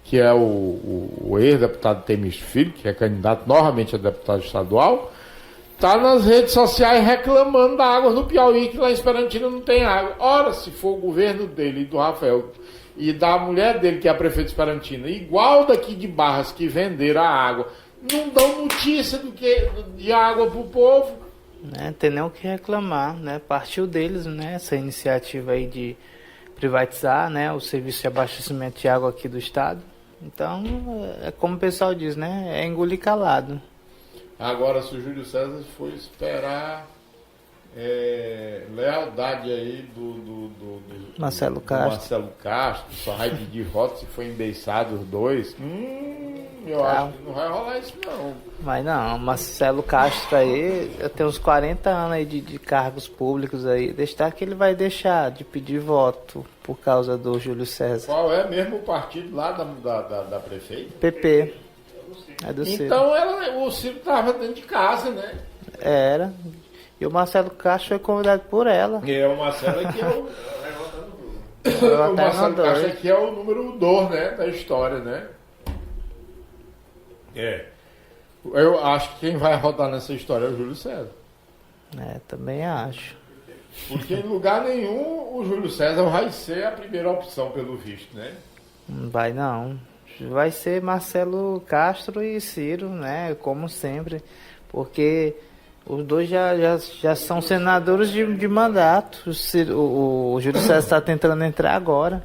que é o ex-deputado Temis Filho, que é candidato novamente a deputado estadual, está nas redes sociais reclamando da água no Piauí, que lá em Esperantina não tem água. Ora, se for o governo dele e do Rafael e da mulher dele, que é a prefeita de Esperantina, igual daqui de Barras, que venderam a água, não dão notícia de água para o povo. Tem nem o que reclamar, né? Partiu deles, né? Essa iniciativa aí de privatizar, né? O serviço de abastecimento de água aqui do estado. Então, é como o pessoal diz, né? É engolir calado. Agora, se o Júlio César for esperar lealdade aí do Marcelo Castro, só vai pedir voto se for embeiçado os dois. Eu acho que não vai rolar isso, não. Mas não, Marcelo Castro aí tem uns 40 anos aí de cargos públicos aí. Deixar que ele vai deixar de pedir voto por causa do Júlio César. Qual é mesmo o partido lá da prefeita? PP. É do Ciro. Então o Ciro estava dentro de casa, né? Era. E o Marcelo Castro foi convidado por ela. E o Marcelo aqui é o... o Marcelo Castro aqui é o número 2, né, da história, né? Eu acho que quem vai rodar nessa história é o Júlio César. Também acho. Porque em lugar nenhum o Júlio César vai ser a primeira opção, pelo visto, né? Não vai não. Vai ser Marcelo Castro e Ciro, né? Como sempre. Porque os dois já são senadores de mandato. O Júlio César está tentando entrar agora.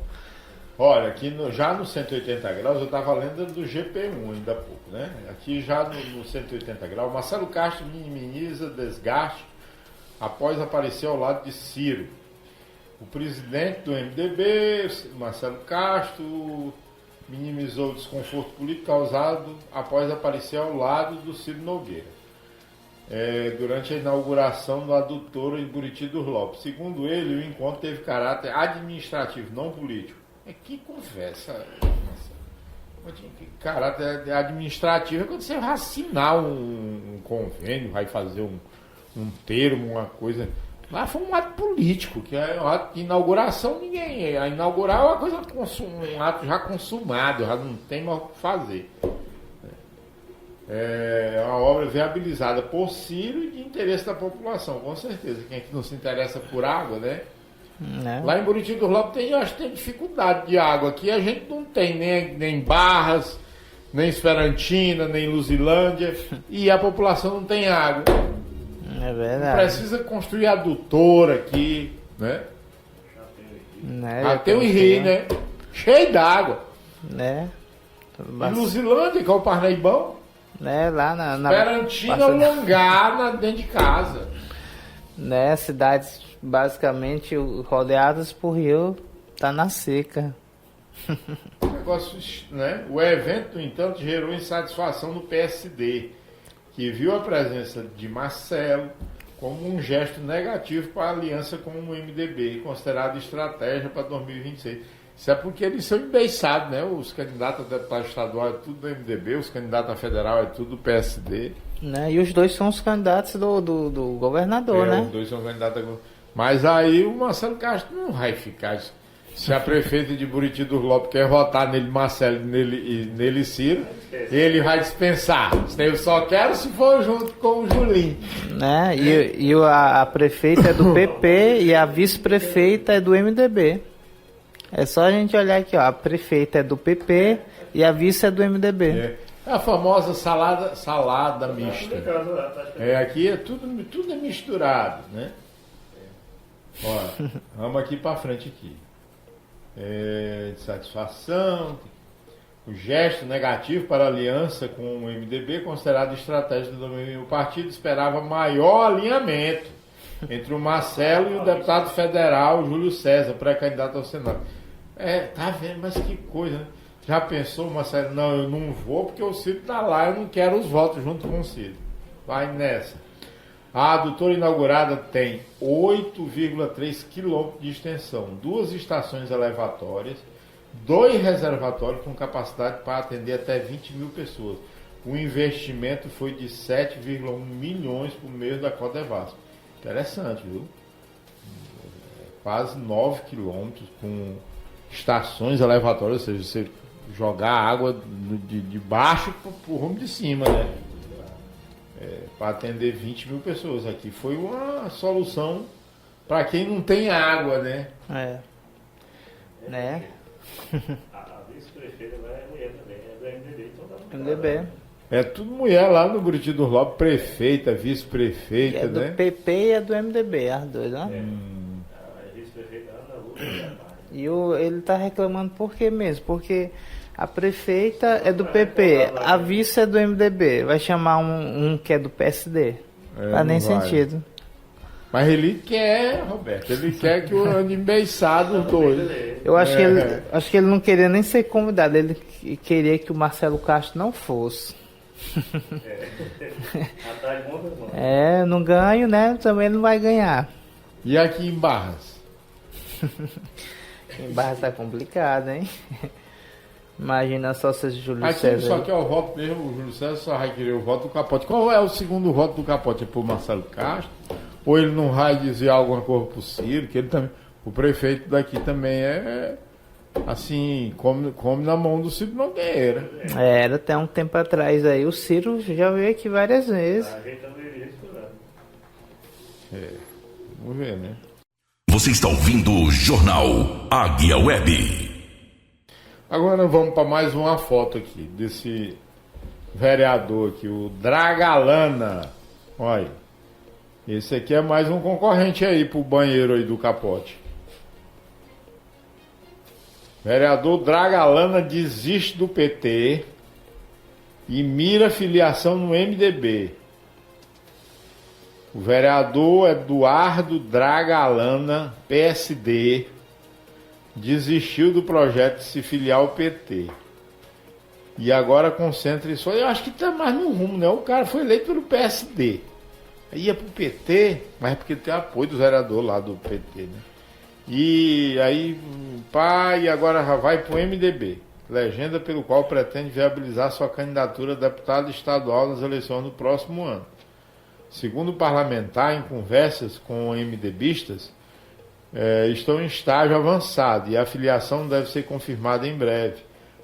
Olha, aqui já no 180 graus, eu estava lendo do GP1 ainda há pouco, né? Aqui já no 180 graus, Marcelo Castro minimiza desgaste após aparecer ao lado de Ciro. O presidente do MDB, Marcelo Castro, minimizou o desconforto político causado após aparecer ao lado do Ciro Nogueira, durante a inauguração do adutor em Buriti dos Lopes. Segundo ele, o encontro teve caráter administrativo, não político. Que conversa, que caráter administrativo é quando você vai assinar um convênio, vai fazer um termo, uma coisa. Lá foi um ato político, que é um ato de inauguração, ninguém. A inaugurar é uma coisa, um ato já consumado, já não tem mais o que fazer. É uma obra viabilizada por Ciro e de interesse da população, com certeza. Quem aqui não se interessa por água, né? Lá em Buriti dos Lopes acho que tem dificuldade de água. Aqui a gente não tem nem Barras, nem Esperantina, nem Luzilândia, e a população não tem água. É verdade. Precisa construir adutora aqui, né? Até o rio, né? Cheio d'água. Né? E Luzilândia, que é o Parnaibão. Né? Lá na Esperantina, Longar, dentro de casa. Né? Cidades basicamente rodeadas por rio, tá na seca. Negócio, né? O evento, no entanto, gerou insatisfação no PSD, que viu a presença de Marcelo como um gesto negativo para a aliança com o MDB, considerado estratégia para 2026. Isso é porque eles são embeiçados, né? Os candidatos a deputado estadual é tudo do MDB, os candidatos a federal é tudo do PSD. Né? E os dois são os candidatos do governador, né? Os dois são candidatos a... Mas aí o Marcelo Castro não vai ficar... Se a prefeita de Buriti dos Lopes quer votar nele, Marcelo, e nele Ciro, ele vai dispensar. Eu só quero se for junto com o Julinho. Né? E a prefeita é do PP e a vice-prefeita é do MDB. É só a gente olhar aqui, ó. A prefeita é do PP e a vice é do MDB. É a famosa salada mista. Aqui é tudo é misturado, né? Olha, vamos aqui para frente aqui. De satisfação, o gesto negativo para a aliança com o MDB, considerado estratégia do domínio. O partido esperava maior alinhamento entre o Marcelo e o deputado federal Júlio César, pré-candidato ao Senado. Tá vendo, mas que coisa, né? Já pensou, Marcelo? Não, eu não vou porque o Ciro tá lá, eu não quero os votos junto com o Ciro. Vai nessa. A adutora inaugurada tem 8,3 quilômetros de extensão, 2 estações elevatórias, 2 reservatórios com capacidade para atender até 20 mil pessoas. O investimento foi de 7,1 milhões por meio da Codevasf. Interessante, viu? Quase 9 quilômetros com estações elevatórias, ou seja, você jogar água de baixo para o rumo de cima, né? Para atender 20 mil pessoas aqui. Foi uma solução para quem não tem água, né? Né? A vice-prefeita lá é mulher também, é do MDB, então dá pra MDB. É tudo mulher lá no Buriti dos Lopes, prefeita, vice-prefeita, né? É do PP e é do MDB, as duas, né? A vice-prefeita anda luta. E ele tá reclamando por quê mesmo? Porque a prefeita é do PP, a vice é do MDB. Vai chamar um que é do PSD. Não faz nem sentido. Mas ele quer, Roberto, ele quer que o ande beiçado os dois. Eu acho, acho que ele não queria nem ser convidado, ele queria que o Marcelo Castro não fosse. Não ganho, né? Também não vai ganhar. E aqui em Barras? Em Barras tá complicado, hein? Imagina só se o Júlio aqui César... Só que é o voto mesmo, o Júlio César só vai querer o voto do Capote. Qual é o segundo voto do Capote? É pro Marcelo Castro? Ou ele não vai dizer alguma coisa pro Ciro? Que ele também... O prefeito daqui também assim, come na mão do Ciro Nogueira. Era até um tempo atrás aí. O Ciro já veio aqui várias vezes. Vamos ver, né? Você está ouvindo o Jornal Águia Web. Agora vamos para mais uma foto aqui desse vereador aqui, o Dragalana. Olha, esse aqui é mais um concorrente aí pro banheiro aí do Capote. Vereador Dragalana desiste do PT e mira filiação no MDB. O vereador Eduardo Dragalana, PSD, desistiu do projeto de se filiar ao PT. E agora concentra isso. Eu acho que está mais no rumo, né? O cara foi eleito pelo PSD. Aí ia pro PT, mas é porque tem apoio do vereador lá do PT, né? E aí, e agora vai pro MDB. Legenda pelo qual pretende viabilizar sua candidatura a deputado estadual nas eleições do próximo ano. Segundo o parlamentar, em conversas com MDBistas, estão em estágio avançado e a filiação deve ser confirmada em breve.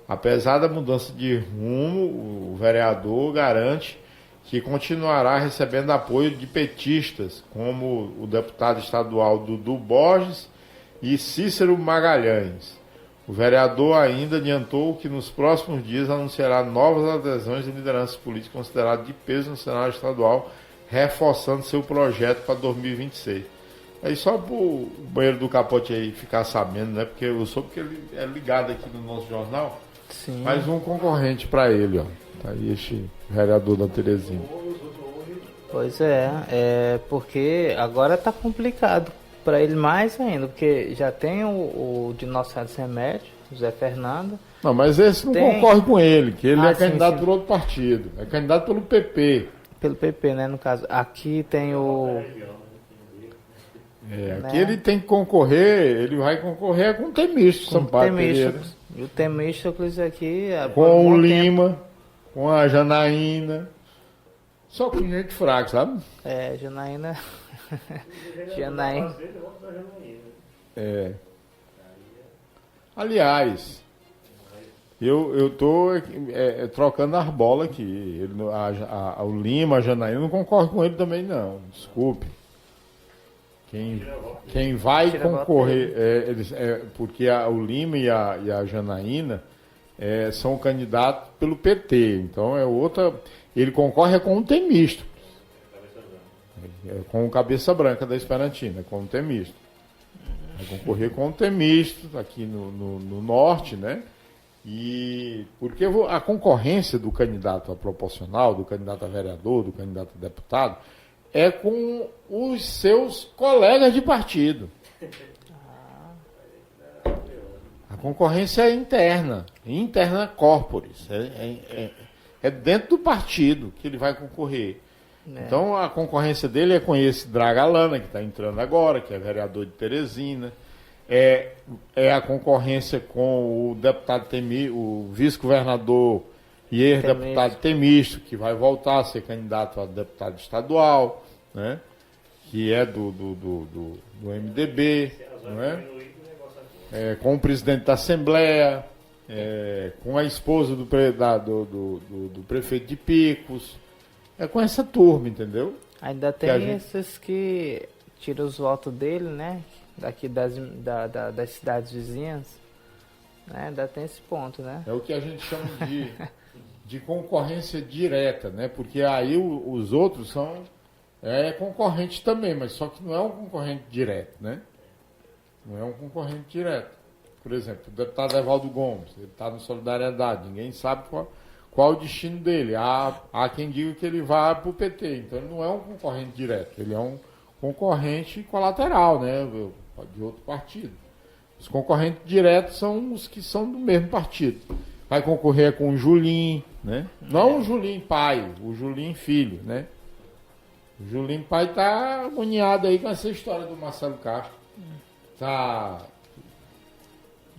Apesar da mudança de rumo, o vereador garante que continuará recebendo apoio de petistas, como o deputado estadual Dudu Borges e Cícero Magalhães. O vereador ainda adiantou que nos próximos dias anunciará novas adesões de lideranças políticas consideradas de peso no cenário estadual, reforçando seu projeto para 2026. Aí só para o banheiro do Capote aí ficar sabendo, né? Porque eu soube que ele é ligado aqui no nosso jornal. Sim. Mais um concorrente para ele, ó. Tá aí este vereador da Terezinha. Pois é, porque agora tá complicado para ele mais ainda, porque já tem o de Nossa Senhora dos Remédios, José Fernando. Não, mas esse não concorre com ele, que ele é candidato por outro partido. É candidato pelo PP. Pelo PP, né, no caso. Aqui tem o... aqui ele tem que concorrer, ele vai concorrer com o Temístocles, Sampaio Pereira. E o Temístocles aqui... Com o Lima, com a Janaína. Só com gente fraca, sabe? Janaína... Janaína... Aliás, eu tô trocando as bolas aqui. O Lima, a Janaína, não concorre com ele também, não. Desculpe. Quem vai concorrer, porque o Lima e a Janaína são candidatos pelo PT. Então é outra. Ele concorre com o Temístocles. Com o Cabeça Branca da Esperantina, com o Temístocles. Vai concorrer com o Temístocles aqui no norte, né? E porque a concorrência do candidato a proporcional, do candidato a vereador, do candidato a deputado, é com os seus colegas de partido. A concorrência é interna corporis. É dentro do partido que ele vai concorrer. Então a concorrência dele é com esse Dragalana, que está entrando agora, que é vereador de Teresina. É a concorrência com o deputado o vice-governador e ex-deputado Temístocles, que vai voltar a ser candidato a deputado estadual, né? Que é do MDB, não é? Com o presidente da Assembleia, com a esposa do prefeito de Picos. É com essa turma, entendeu? Ainda tem esses que tiram os votos dele, né? Daqui das cidades vizinhas. Né? Ainda tem esse ponto, né? É o que a gente chama de concorrência direta, né? Porque aí os outros são concorrentes também, mas só que não é um concorrente direto, né? Não é um concorrente direto. Por exemplo, o deputado Evaldo Gomes, ele está no Solidariedade, ninguém sabe qual o destino dele. Há quem diga que ele vai para o PT, então ele não é um concorrente direto, ele é um concorrente colateral, né? De outro partido. Os concorrentes diretos são os que são do mesmo partido. Vai concorrer com o Julinho, né? Não o Julinho pai, o Julinho filho, né? O Julinho pai tá agoniado aí com essa história do Marcelo Castro. Tá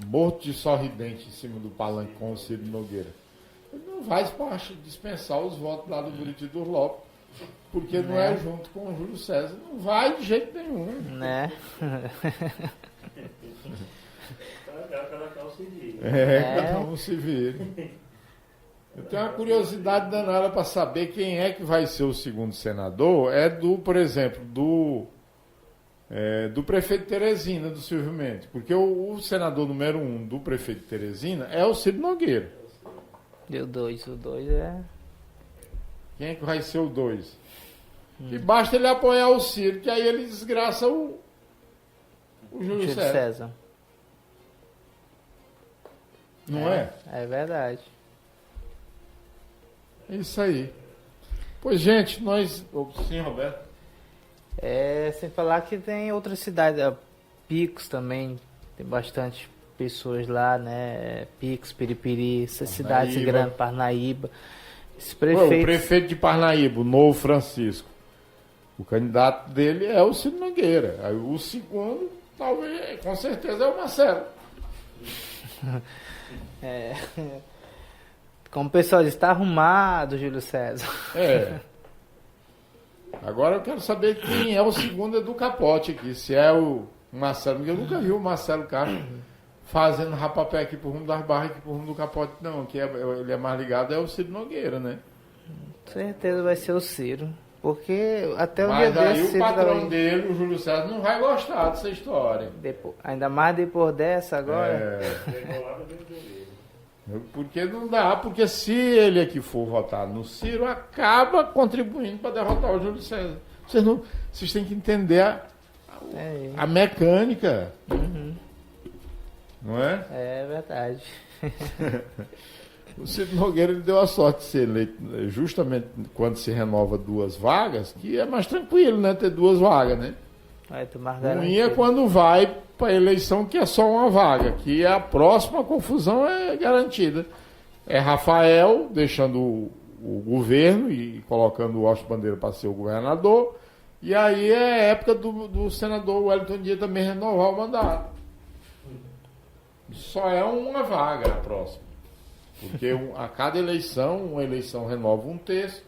morto de sorridente em cima do palanque com o Ciro Nogueira. Ele não vai dispensar os votos lá do Buriti do Lopes, porque não é junto com o Júlio César. Não vai de jeito nenhum. Né? Cada um se vira. Eu tenho uma curiosidade danada para saber quem é que vai ser o segundo senador. Por exemplo, do prefeito de Teresina, do Silvio Mendes. Porque o senador número 1 do prefeito de Teresina é o Ciro Nogueira. E o 2 é... Quem é que vai ser o 2? E basta ele apoiar o Ciro, que aí ele desgraça o Júlio César. Não é? É verdade. É isso aí. Pois, gente, nós... Sim, Roberto? Sem falar que tem outras cidades, Picos também, tem bastante pessoas lá, né? Picos, Piripiri, essas cidades grandes, Parnaíba. Esse prefeito... O prefeito de Parnaíba, o Novo Francisco, o candidato dele é o Ciro Nogueira. Aí o segundo, talvez, com certeza, é o Marcelo. Como o pessoal diz, está arrumado, Júlio César. Agora eu quero saber quem é o segundo do capote aqui. Se é o Marcelo, porque eu nunca vi o Marcelo Castro fazendo rapapé aqui por rumo das barras, aqui por rumo do capote, não. Ele é mais ligado, é o Ciro Nogueira, né? Com certeza vai ser o Ciro. Porque até o Mas dia aí o patrão dele, o Júlio César, não vai gostar dessa história. Ainda mais depois dessa agora. Porque não dá, porque se ele aqui for votar no Ciro, acaba contribuindo para derrotar o Júlio César. Vocês têm que entender a mecânica. Não é? É verdade. O Ciro Nogueira ele deu a sorte de ser eleito justamente quando se renova 2 vagas, que é mais tranquilo, né? Ter 2 vagas, né? Ruim é quando vai para a eleição que é só uma vaga, que a próxima confusão é garantida. É Rafael deixando o governo e colocando o Washington Bandeira para ser o governador, e aí é a época do senador Wellington Dias também renovar o mandato. Só é uma vaga a próxima. Porque a cada eleição, uma eleição renova 1/3,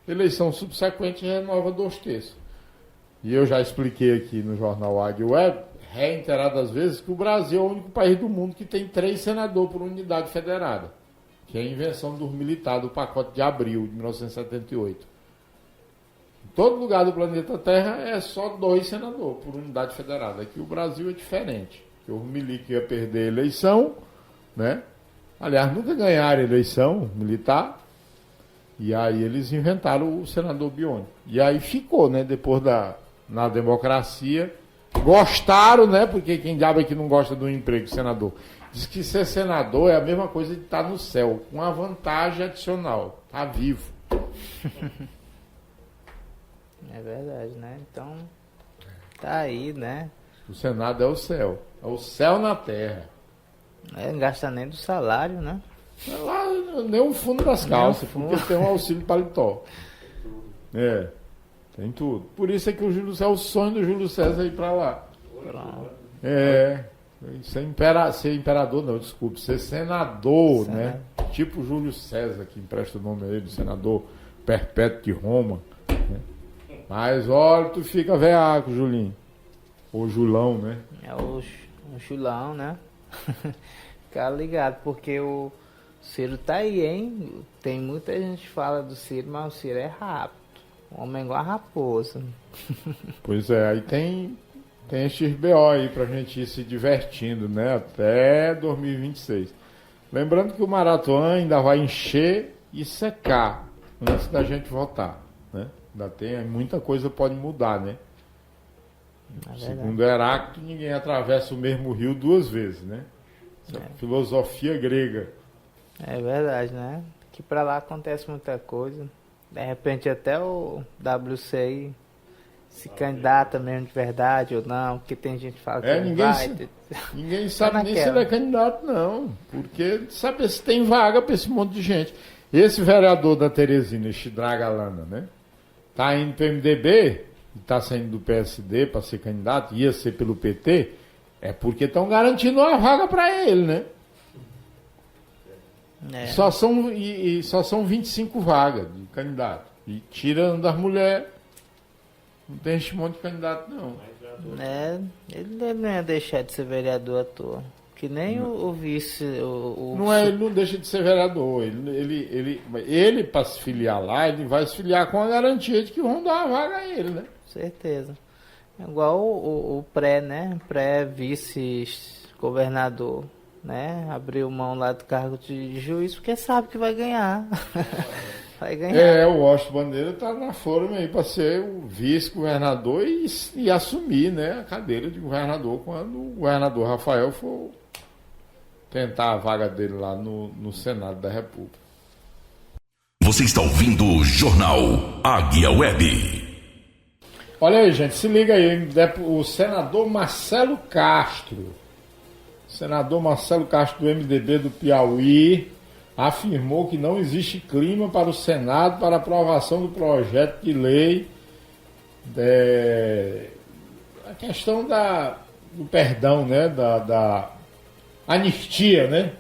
eleição subsequente renova 2/3. E eu já expliquei aqui no jornal Águia Web, reiteradas vezes, que o Brasil é o único país do mundo que tem 3 senadores por unidade federada, que é a invenção dos militares do pacote de abril de 1978. Em todo lugar do planeta Terra é só 2 senadores por unidade federada. Aqui o Brasil é diferente. Porque o milico ia perder a eleição, né? Aliás, nunca ganharam a eleição militar. E aí eles inventaram o senador biônico. E aí ficou, né? Depois na democracia. Gostaram, né? Porque quem diabo é que não gosta do emprego, senador? Diz que ser senador é a mesma coisa de estar no céu, com uma vantagem adicional. Tá vivo. É verdade, né? Então, tá aí, né? O Senado é o céu. É o céu na terra. Não gasta nem do salário, né? Lá, nem um fundo das calças, porque tem um auxílio paletó. Tem tudo. Por isso é que é o sonho do Júlio César ir pra lá. Ser imperador, não, desculpe, ser senador, né? Tipo o Júlio César, que empresta o nome a ele, senador perpétuo de Roma. Né? Mas olha, tu fica veaco, Julinho. Ou Julão, né? É o Julão, né? Fica ligado, porque o Ciro tá aí, hein? Tem muita gente que fala do Ciro, mas o Ciro é rápido. O homem é igual a raposa. Pois é, aí tem esses BO aí pra gente ir se divertindo, né? Até 2026. Lembrando que o Marathon ainda vai encher e secar antes da gente votar, né? Ainda tem muita coisa pode mudar, né? Segundo Heráclito, ninguém atravessa o mesmo rio 2 vezes, né? Essa filosofia grega. É verdade, né? Que pra lá acontece muita coisa. De repente até o WCI se candidata mesmo de verdade ou não, porque tem gente que fala que não vai. Ninguém sabe nem se ele é candidato, não. Porque sabe se tem vaga para esse monte de gente. Esse vereador da Teresina, este Dragalana, né? Tá indo para o MDB, está saindo do PSD para ser candidato, ia ser pelo PT, é porque estão garantindo uma vaga para ele, né? Só são 25 vagas de candidato. E tirando das mulheres, não tem esse monte de candidato, não. Ele não ia deixar de ser vereador à toa. Que nem o vice. Ele não deixa de ser vereador. Ele para se filiar lá, ele vai se filiar com a garantia de que vão dar uma vaga a ele, né? Certeza. É igual o pré, né? Pré-vice-governador, né? Abriu mão lá do cargo de juiz porque sabe que vai ganhar. Vai ganhar. O Washington Bandeira tá na forma aí para ser o vice-governador e assumir, né, a cadeira de governador quando o governador Rafael for tentar a vaga dele lá no Senado da República. Você está ouvindo o Jornal Águia Web. Olha aí, gente, se liga aí, o senador Marcelo Castro do MDB do Piauí, afirmou que não existe clima para o Senado para aprovação do projeto de lei a questão do perdão, né, da anistia, né?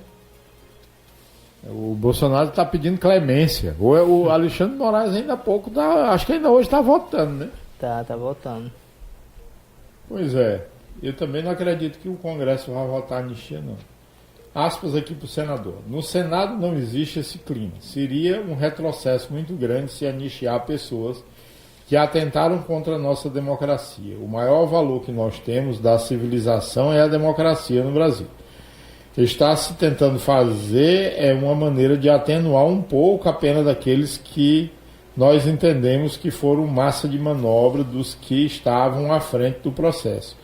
O Bolsonaro está pedindo clemência. O Alexandre Moraes ainda há pouco, acho que ainda hoje está votando, né? Tá votando. Pois é. Eu também não acredito que o Congresso vai votar anistia, não. Aspas aqui para o senador. No Senado não existe esse clima. Seria um retrocesso muito grande se anistiar pessoas que atentaram contra a nossa democracia. O maior valor que nós temos da civilização é a democracia no Brasil. Está se tentando fazer uma maneira de atenuar um pouco a pena daqueles que nós entendemos que foram massa de manobra dos que estavam à frente do processo.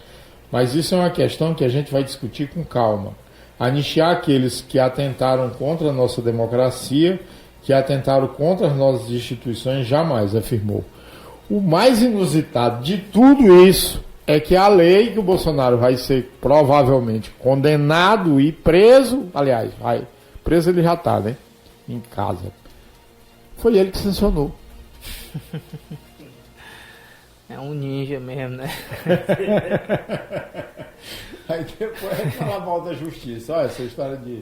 Mas isso é uma questão que a gente vai discutir com calma. Anistiar aqueles que atentaram contra a nossa democracia, que atentaram contra as nossas instituições, jamais, afirmou. O mais inusitado de tudo isso é que a lei que o Bolsonaro vai ser provavelmente condenado e preso, aliás, preso ele já está, né? Em casa. Foi ele que sancionou. É um ninja mesmo, né? Aí depois vai falar mal da justiça. Olha, essa história de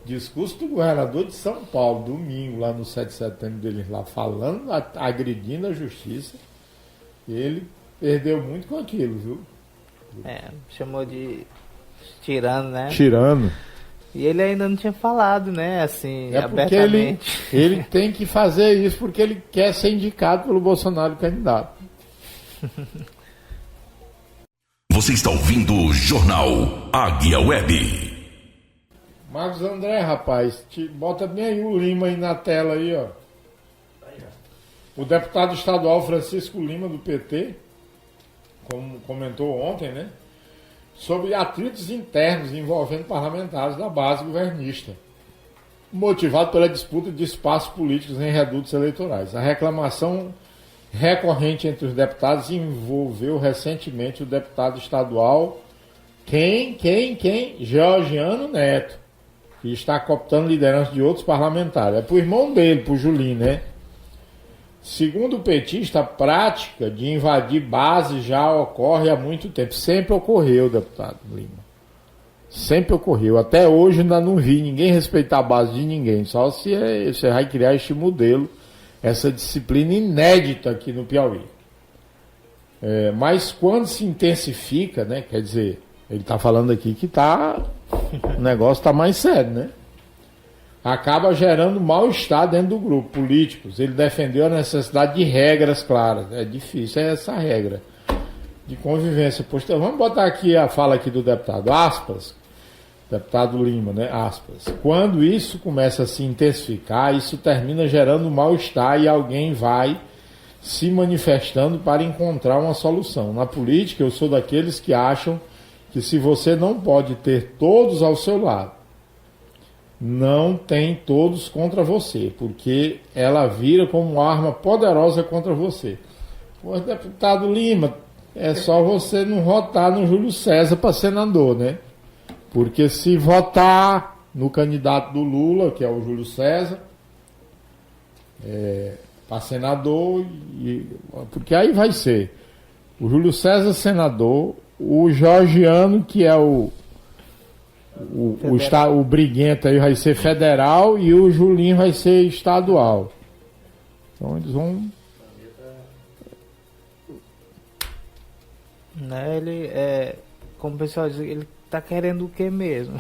discurso do governador de São Paulo, domingo, lá no 7 de setembro deles lá, falando, agredindo a justiça. Ele perdeu muito com aquilo, viu? Chamou de tirano, né? Tirano. E ele ainda não tinha falado, né? Assim, abertamente. Porque ele tem que fazer isso porque ele quer ser indicado pelo Bolsonaro candidato. Você está ouvindo o Jornal Águia Web. Marcos André, rapaz, bota bem aí o Lima aí na tela aí, ó. O deputado estadual Francisco Lima, do PT, como comentou ontem, né? Sobre atritos internos envolvendo parlamentares da base governista, motivado pela disputa de espaços políticos em redutos eleitorais. A reclamação recorrente entre os deputados envolveu recentemente o deputado estadual Georgiano Neto, que está cooptando liderança de outros parlamentares. É pro irmão dele, pro Julinho, né? Segundo o petista, a prática de invadir base já ocorre há muito tempo. Sempre ocorreu, deputado Lima. Sempre ocorreu. Até hoje ainda não vi ninguém respeitar a base de ninguém. Só se você vai criar este modelo, essa disciplina inédita aqui no Piauí. Mas quando se intensifica, né? Quer dizer, ele está falando aqui que o negócio está mais sério, né? Acaba gerando mal-estar dentro do grupo, políticos. Ele defendeu a necessidade de regras claras. É difícil essa regra de convivência. Vamos botar aqui a fala aqui do deputado, aspas, deputado Lima, né, aspas. Quando isso começa a se intensificar, isso termina gerando mal-estar e alguém vai se manifestando para encontrar uma solução. Na política, eu sou daqueles que acham que se você não pode ter todos ao seu lado, não tem todos contra você, porque ela vira como uma arma poderosa contra você. Pô, deputado Lima, é só você não votar no Júlio César para senador, né? Porque se votar no candidato do Lula, que é o Júlio César, para senador, porque aí vai ser o Júlio César senador, o Georgiano, que é o briguento aí, vai ser federal, e o Julinho vai ser estadual. Então eles vão... Né, ele como o pessoal diz, ele tá querendo o que mesmo?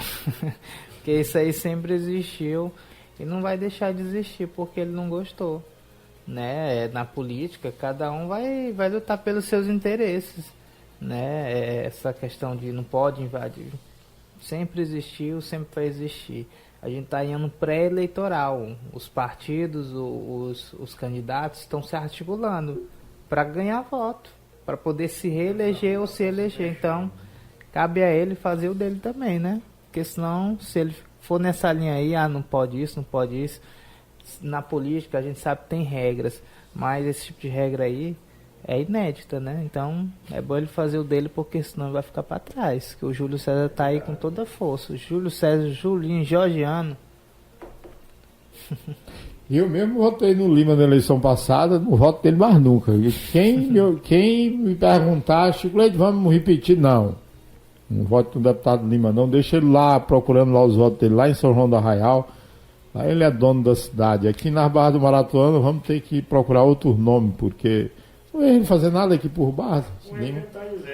Porque isso aí sempre existiu e não vai deixar de existir porque ele não gostou, né? Na política cada um vai lutar pelos seus interesses, né? Essa questão de não pode invadir sempre existiu, sempre vai existir. A gente está em ano pré-eleitoral, os partidos, os candidatos estão se articulando para ganhar voto, para poder se reeleger ou se eleger. Então, cabe a ele fazer o dele também, né? Porque senão, se ele for nessa linha aí, não pode isso, não pode isso. Na política, a gente sabe que tem regras, mas esse tipo de regra aí é inédita, né? Então, é bom ele fazer o dele, porque senão ele vai ficar para trás. Que o Júlio César tá aí com toda a força. O Júlio César, Julinho, Georgiano. Eu mesmo votei no Lima na eleição passada, não voto dele mais nunca. Quem me perguntar, Chico Leite, vamos repetir, não voto no deputado Lima, não. Deixa ele lá, procurando lá os votos dele, lá em São João do Arraial. Lá ele é dono da cidade. Aqui na Barra do Maratuano, vamos ter que procurar outro nome, porque não ia ele fazer nada aqui por Barra.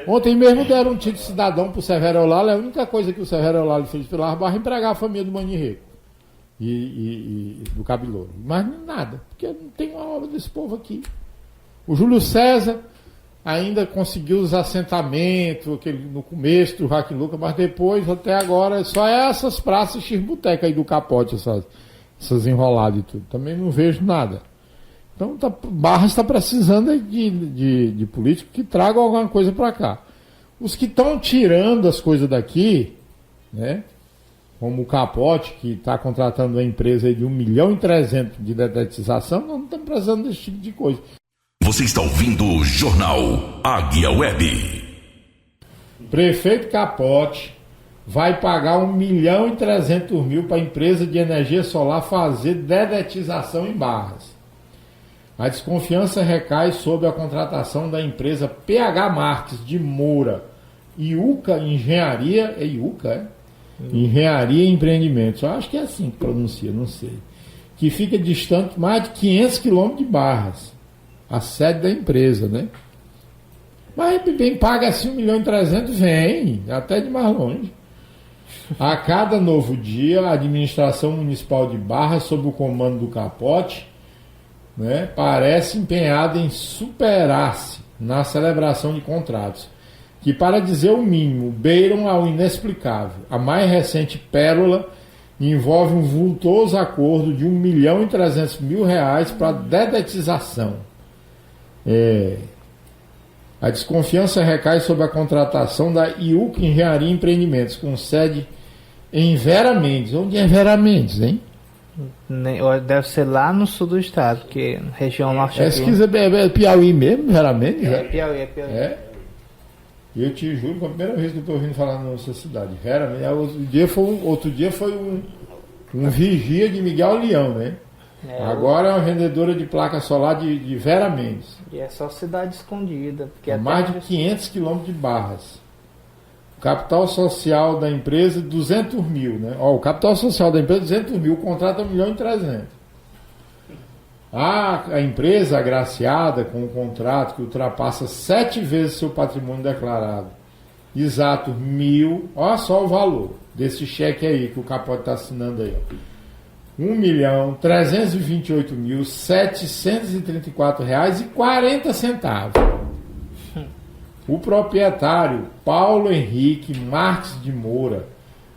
Ontem mesmo deram um título de cidadão pro Severo Olala. A única coisa que o Severo Olala fez pela Barra é empregar a família do Manirreco e do Cabelouro. Mas nada, porque não tem uma obra desse povo aqui. O Júlio César ainda conseguiu os assentamentos no começo do Raque Luca, mas depois, até agora, só essas praças xirbuteca aí do Capote, essas enroladas e tudo. Também não vejo nada. Então, Barra está precisando de político que tragam alguma coisa para cá. Os que estão tirando as coisas daqui, né? Como o Capote, que está contratando uma empresa aí de 1,3 milhão de dedetização, não estamos precisando desse tipo de coisa. Você está ouvindo o Jornal Águia Web. Prefeito Capote vai pagar 1.300.000 para a empresa de energia solar fazer dedetização em Barras. A desconfiança recai sobre a contratação da empresa PH Marques de Moura, Iuca Engenharia, Engenharia e Empreendimentos. Eu acho que é assim que pronuncia, não sei. Que fica distante mais de 500 quilômetros de Barras, a sede da empresa, né? Mas bem paga assim 1.300.000, vem até de mais longe. A cada novo dia, a administração municipal de Barras, sob o comando do Capote, né, parece empenhada em superar-se na celebração de contratos, que, para dizer o mínimo, beiram ao inexplicável. A mais recente pérola envolve um vultoso acordo de 1.300.000 para dedetização. A desconfiança recai sobre a contratação da Iuca Engenharia e Empreendimentos, com sede em Vera Mendes. Onde é Vera Mendes, hein? Deve ser lá no sul do estado, porque região norte aqui. Pesquisa é Piauí mesmo, Vera Mendes? É Piauí. Eu te juro que é a primeira vez que eu estou ouvindo falar na nossa cidade. Vera Mendes. Outro dia foi um vigia de Miguel Leão, né? Agora é uma vendedora de placa solar de Vera Mendes. E é só cidade escondida. Porque mais de 500 quilômetros de Barras. O capital social da empresa, 200.000, né? O capital social da empresa, 200.000, o contrato é 1.300.000. A empresa agraciada com um contrato que ultrapassa 7 vezes seu patrimônio declarado. Exato, 1.000. Olha só o valor desse cheque aí que o Capote está assinando aí. R$1.328.734,40. O proprietário, Paulo Henrique Marques de Moura,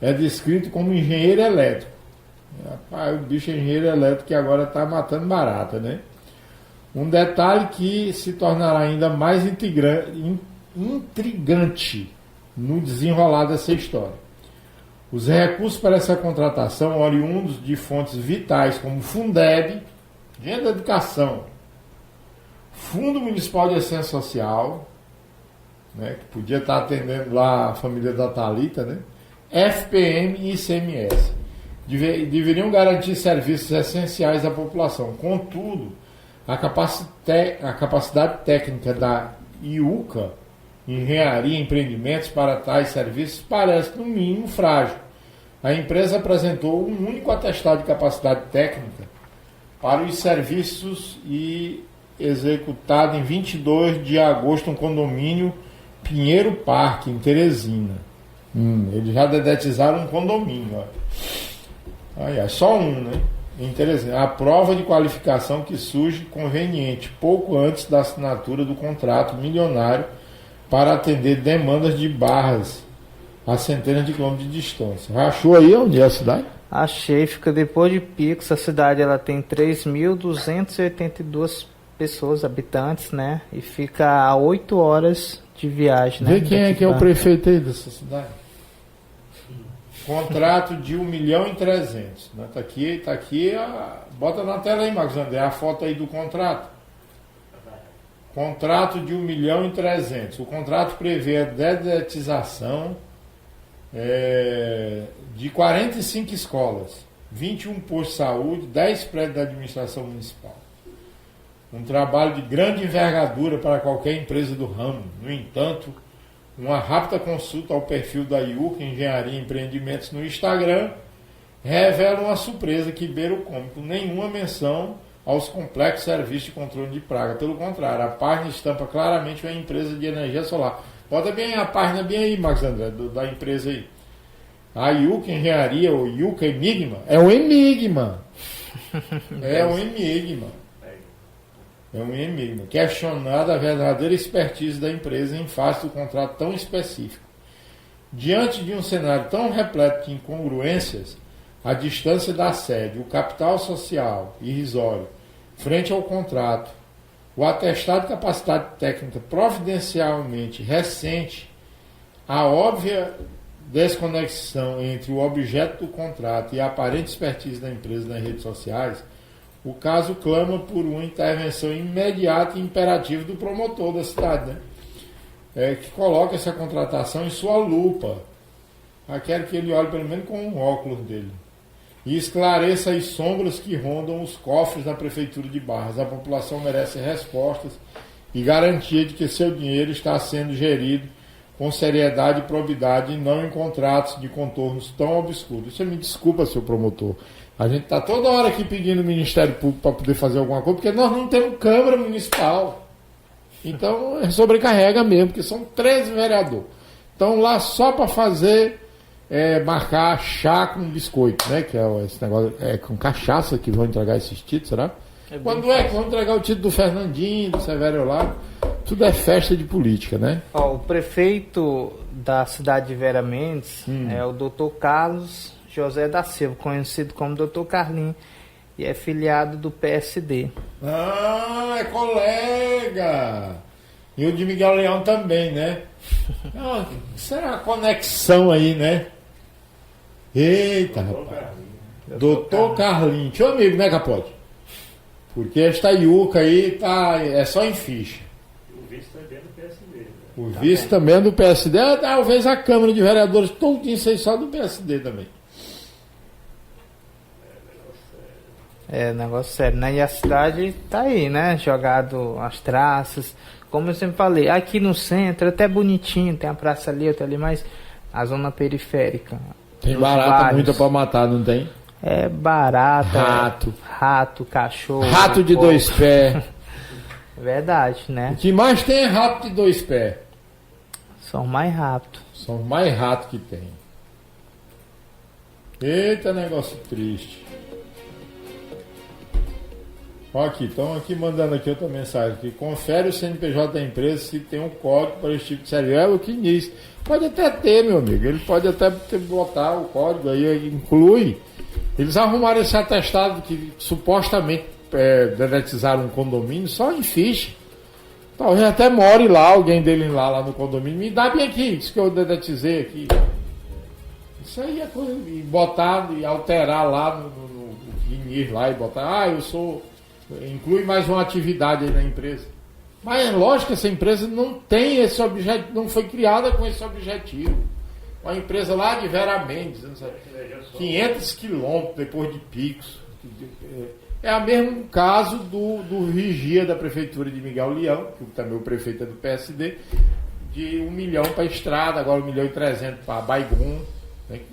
é descrito como engenheiro elétrico. Rapaz, o bicho é engenheiro elétrico que agora está matando barata, né? Um detalhe que se tornará ainda mais intrigante no desenrolar dessa história. Os recursos para essa contratação, oriundos de fontes vitais como Fundeb, dinheiro da educação, Fundo Municipal de Assistência Social, né, que podia estar atendendo lá a família da Thalita, né? FPM e ICMS. Deveriam garantir serviços essenciais à população. Contudo, a capacidade técnica da IUCA, Engenharia e Empreendimentos, para tais serviços parece, no mínimo, frágil. A empresa apresentou um único atestado de capacidade técnica para os serviços e executado em 22 de agosto no condomínio Pinheiro Parque, em Teresina. Eles já dedetizaram um condomínio. Só um, né? Em Teresina. A prova de qualificação que surge conveniente, pouco antes da assinatura do contrato milionário para atender demandas de Barras a centenas de quilômetros de distância. Achou aí onde é a cidade? Achei, fica depois de Picos. A cidade ela tem 3.282 pessoas, habitantes, né? E fica a 8 horas de viagem, né? Vê quem é que é o prefeito aí dessa cidade. Contrato de 1.300.000. Né? Tá aqui. Bota na tela aí, Marcos André, a foto aí do contrato. Contrato de 1.300.000. O contrato prevê a dedetização de 45 escolas, 21 postos de saúde, 10 prédios da administração municipal. Um trabalho de grande envergadura para qualquer empresa do ramo. No entanto, uma rápida consulta ao perfil da IUCA, Engenharia e Empreendimentos, no Instagram, revela uma surpresa que beira o cômico. Nenhuma menção aos complexos serviços de controle de praga. Pelo contrário, a página estampa claramente uma empresa de energia solar. Bota bem a página bem aí, Marcos André, da empresa aí. A IUCA Engenharia, ou IUCA Enigma, é um enigma. É um enigma. É um enigma. Questionada a verdadeira expertise da empresa em face do contrato tão específico. Diante de um cenário tão repleto de incongruências, a distância da sede, o capital social irrisório, frente ao contrato, o atestado de capacidade técnica providencialmente recente, a óbvia desconexão entre o objeto do contrato e a aparente expertise da empresa nas redes sociais, o caso clama por uma intervenção imediata e imperativa do promotor da cidade, né? Que coloca essa contratação em sua lupa. Quero que ele olhe pelo menos com um óculos dele e esclareça as sombras que rondam os cofres da Prefeitura de Barras. A população merece respostas e garantia de que seu dinheiro está sendo gerido com seriedade e probidade e não em contratos de contornos tão obscuros. Você me desculpa, seu promotor. A gente está toda hora aqui pedindo o Ministério Público para poder fazer alguma coisa, porque nós não temos Câmara Municipal. Então, sobrecarrega mesmo, porque são 13 vereadores. Então, lá só para fazer, marcar chá com biscoito, né? Que é esse negócio, com cachaça que vão entregar esses títulos, será? Quando que vão entregar o título do Fernandinho, do Severo Lago? Tudo é festa de política, né? O prefeito da cidade de Vera Mendes é o Dr. Carlos José da Silva, conhecido como Dr. Carlinhos, e é filiado do PSD. É colega! E o de Miguel Leão também, né? Será uma conexão aí, né? Eita, rapaz. Doutor Carlinhos. Teu amigo, né, Capote? Porque esta IUCA aí é só em ficha. O vice também é do PSD. Né? O vice também é do PSD. Talvez a Câmara de Vereadores, todo isso aí só do PSD também. Negócio sério, né? E a cidade tá aí, né? Jogado as traças. Como eu sempre falei, aqui no centro, até bonitinho, tem a praça ali, outra ali, mas a zona periférica. Tem barata muita pra matar, não tem? É barata. Rato, cachorro. Rato de 2 pés. Verdade, né? O que mais tem é rato de 2 pés. São mais rápidos. São mais ratos que tem. Eita, negócio triste. Aqui, estão aqui mandando aqui outra mensagem aqui. Confere o CNPJ da empresa se tem um código para esse tipo de serviço. É o que diz. Pode até ter, meu amigo. Ele pode até botar o código aí, inclui. Eles arrumaram esse atestado que supostamente dedetizaram um condomínio só em ficha. Talvez até more lá, alguém dele lá no condomínio. Me dá bem aqui, isso que eu dedetizei aqui. Isso aí é coisa. E botar e alterar lá no INIR lá e botar. Eu sou. Inclui mais uma atividade aí na empresa. Mas é lógico que essa empresa não tem esse objetivo, não foi criada com esse objetivo. Uma empresa lá de Vera Mendes, 500 quilômetros depois de Picos. É o mesmo caso do vigia da prefeitura de Miguel Leão, que também o prefeito é do PSD, de 1 milhão para a estrada, agora 1.300.000 para Baygon.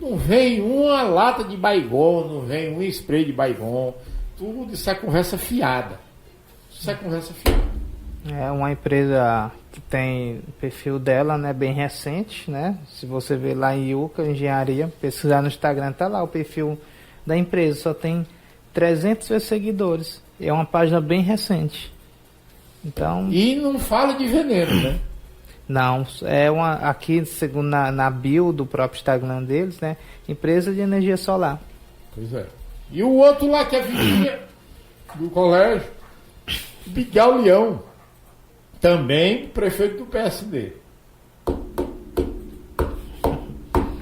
Não vem uma lata de Baygon, não vem um spray de Baygon. Tudo isso é conversa fiada. Isso é conversa fiada. É uma empresa que tem o perfil dela, né, bem recente, né? Se você ver lá em Iuca, Engenharia, pesquisar no Instagram, tá lá o perfil da empresa, só tem 300 seguidores. É uma página bem recente. Então... E não fala de veneno, né? Não, é uma, aqui, segundo na bio do próprio Instagram deles, né? Empresa de energia solar. Pois é. E o outro lá que é vigia do colégio, Miguel Leão, também prefeito do PSD.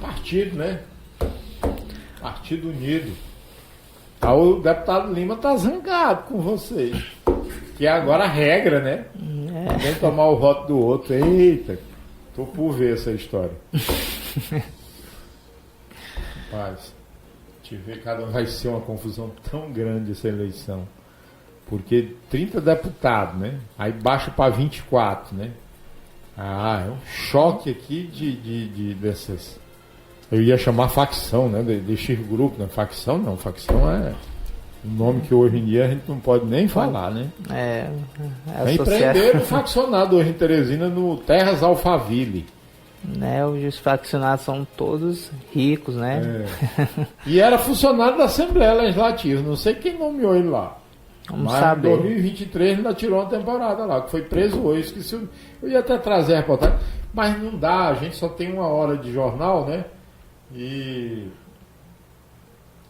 Partido, né? Partido Unido. O deputado Lima tá zangado com vocês. Que é agora a regra, né? Vem tomar o voto do outro. Eita, tô por ver essa história. Rapaz, te ver, cada vai ser uma confusão tão grande essa eleição. Porque 30 deputados, né? Aí baixa para 24, né? É um choque aqui dessas... Eu ia chamar facção, né? Deste grupo, né? Facção não, facção é um nome que hoje em dia a gente não pode nem falar, né? Empreenderam faccionado hoje em Teresina no Terras Alphaville. Né, os faccionados são todos ricos, né? E era funcionário da Assembleia Legislativa, não sei quem nomeou ele lá. Vamos mas saber. Em 2023 ainda tirou uma temporada lá, que foi preso hoje. Esqueci, eu ia até trazer a reportagem, mas não dá, a gente só tem 1 hora de jornal, né? E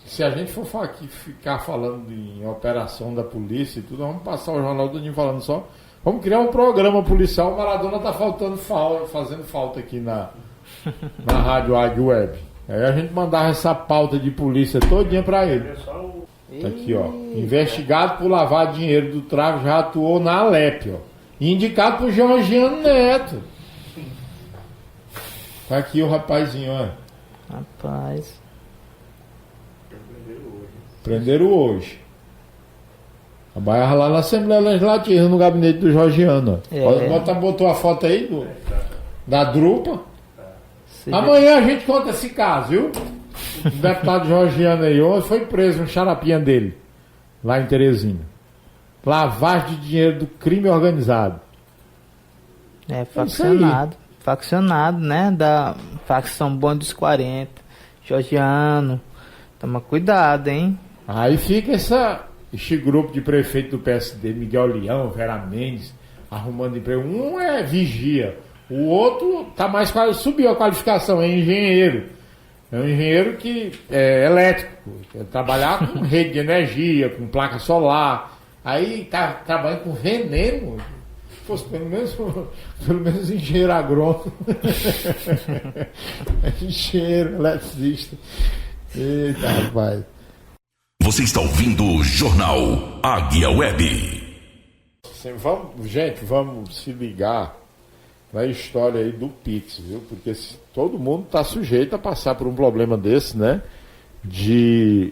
se a gente for aqui ficar falando em operação da polícia e tudo, vamos passar o jornal do dia falando só. Vamos criar um programa policial. O Maradona tá fazendo falta aqui na Rádio Águia Web. Aí a gente mandava essa pauta de polícia todinha pra ele. Tá aqui, ó. Investigado por lavar dinheiro do tráfico, já atuou na Alep, ó. Indicado por Georgiano Neto. Tá aqui o rapazinho, ó. Rapaz. Prenderam hoje. Trabalhava lá na Assembleia Legislativa, no gabinete do Georgiano. Botou a foto aí da Drupa. Amanhã a gente conta esse caso, viu? O deputado Georgiano aí ontem foi preso, um xarapinha dele, lá em Teresina. Lavagem de dinheiro do crime organizado. Faccionado. Faccionado, né? Da facção Bonde dos 40. Georgiano. Toma cuidado, hein? Aí fica este grupo de prefeito do PSD, Miguel Leão, Vera Mendes, arrumando emprego. Um é vigia, o outro tá mais subiu a qualificação, é engenheiro. É um engenheiro que é elétrico, quer trabalhar com rede de energia, com placa solar. Aí tá trabalhando com veneno. Se fosse pelo menos engenheiro agrônomo. Engenheiro, eletricista. Eita, rapaz. Você está ouvindo o Jornal Águia Web. Vamos se ligar na história aí do Pix, viu? Porque todo mundo está sujeito a passar por um problema desse, né? De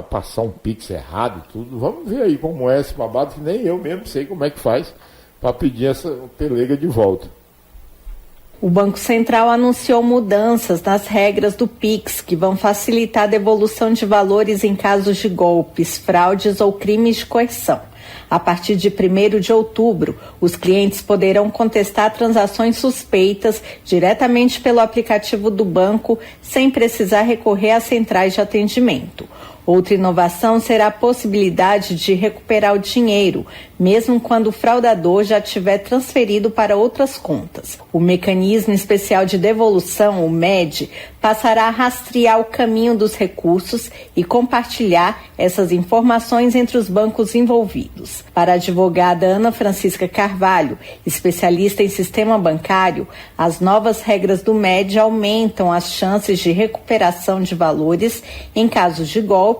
passar um Pix errado e tudo. Vamos ver aí como é esse babado, que nem eu mesmo sei como é que faz para pedir essa pelega de volta. O Banco Central anunciou mudanças nas regras do Pix, que vão facilitar a devolução de valores em casos de golpes, fraudes ou crimes de coerção. A partir de 1º de outubro, os clientes poderão contestar transações suspeitas diretamente pelo aplicativo do banco, sem precisar recorrer às centrais de atendimento. Outra inovação será a possibilidade de recuperar o dinheiro, mesmo quando o fraudador já tiver transferido para outras contas. O Mecanismo Especial de Devolução, o MED, passará a rastrear o caminho dos recursos e compartilhar essas informações entre os bancos envolvidos. Para a advogada Ana Francisca Carvalho, especialista em sistema bancário, as novas regras do MED aumentam as chances de recuperação de valores em casos de golpes,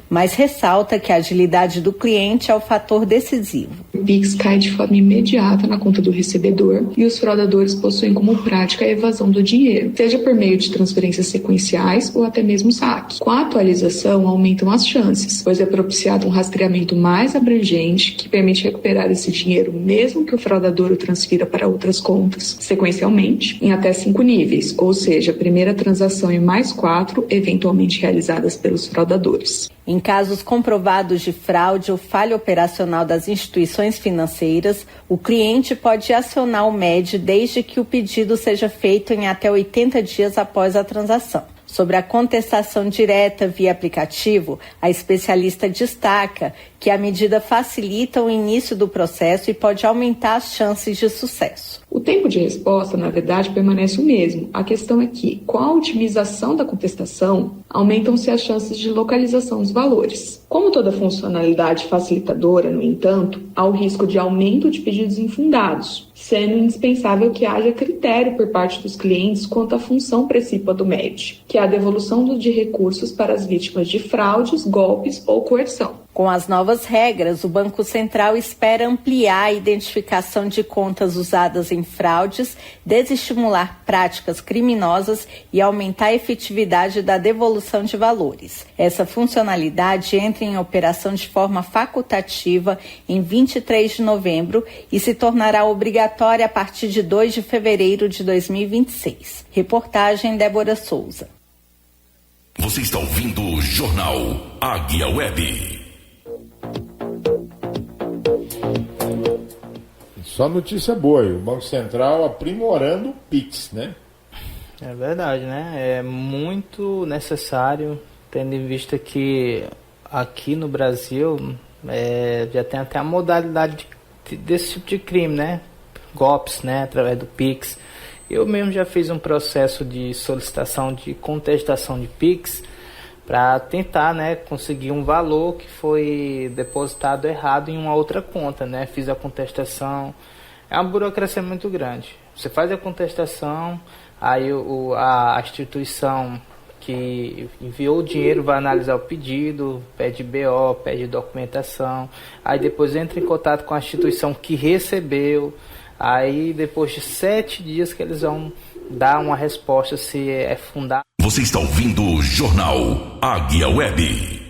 mas ressalta que a agilidade do cliente é o fator decisivo. O Pix cai de forma imediata na conta do recebedor e os fraudadores possuem como prática a evasão do dinheiro, seja por meio de transferências sequenciais ou até mesmo saque. Com a atualização, aumentam as chances, pois é propiciado um rastreamento mais abrangente que permite recuperar esse dinheiro mesmo que o fraudador o transfira para outras contas, sequencialmente, em até 5 níveis, ou seja, a primeira transação e mais 4 eventualmente realizadas pelos fraudadores. Em casos comprovados de fraude ou falha operacional das instituições financeiras, o cliente pode acionar o MED desde que o pedido seja feito em até 80 dias após a transação. Sobre a contestação direta via aplicativo, a especialista destaca que a medida facilita o início do processo e pode aumentar as chances de sucesso. O tempo de resposta, na verdade, permanece o mesmo. A questão é que, com a otimização da contestação, aumentam-se as chances de localização dos valores. Como toda funcionalidade facilitadora, no entanto, há o risco de aumento de pedidos infundados, sendo indispensável que haja critério por parte dos clientes quanto à função principal do MED, que é a devolução de recursos para as vítimas de fraudes, golpes ou coerção. Com as novas regras, o Banco Central espera ampliar a identificação de contas usadas em fraudes, desestimular práticas criminosas e aumentar a efetividade da devolução de valores. Essa funcionalidade entra em operação de forma facultativa em 23 de novembro e se tornará obrigatória a partir de 2 de fevereiro de 2026. Reportagem Débora Souza. Você está ouvindo o Jornal Águia Web. Só notícia boa aí, o Banco Central aprimorando o Pix, né? É verdade, né? É muito necessário, tendo em vista que aqui no Brasil já tem até a modalidade desse tipo de crime, né? Golpes, né? Através do Pix. Eu mesmo já fiz um processo de solicitação de contestação de Pix para tentar, né, conseguir um valor que foi depositado errado em uma outra conta, né? Fiz a contestação. É uma burocracia muito grande. Você faz a contestação, aí a instituição que enviou o dinheiro vai analisar o pedido, pede BO, pede documentação, aí depois entra em contato com a instituição que recebeu, aí depois de 7 dias que eles vão dar uma resposta se é fundado. Você está ouvindo o Jornal Águia Web.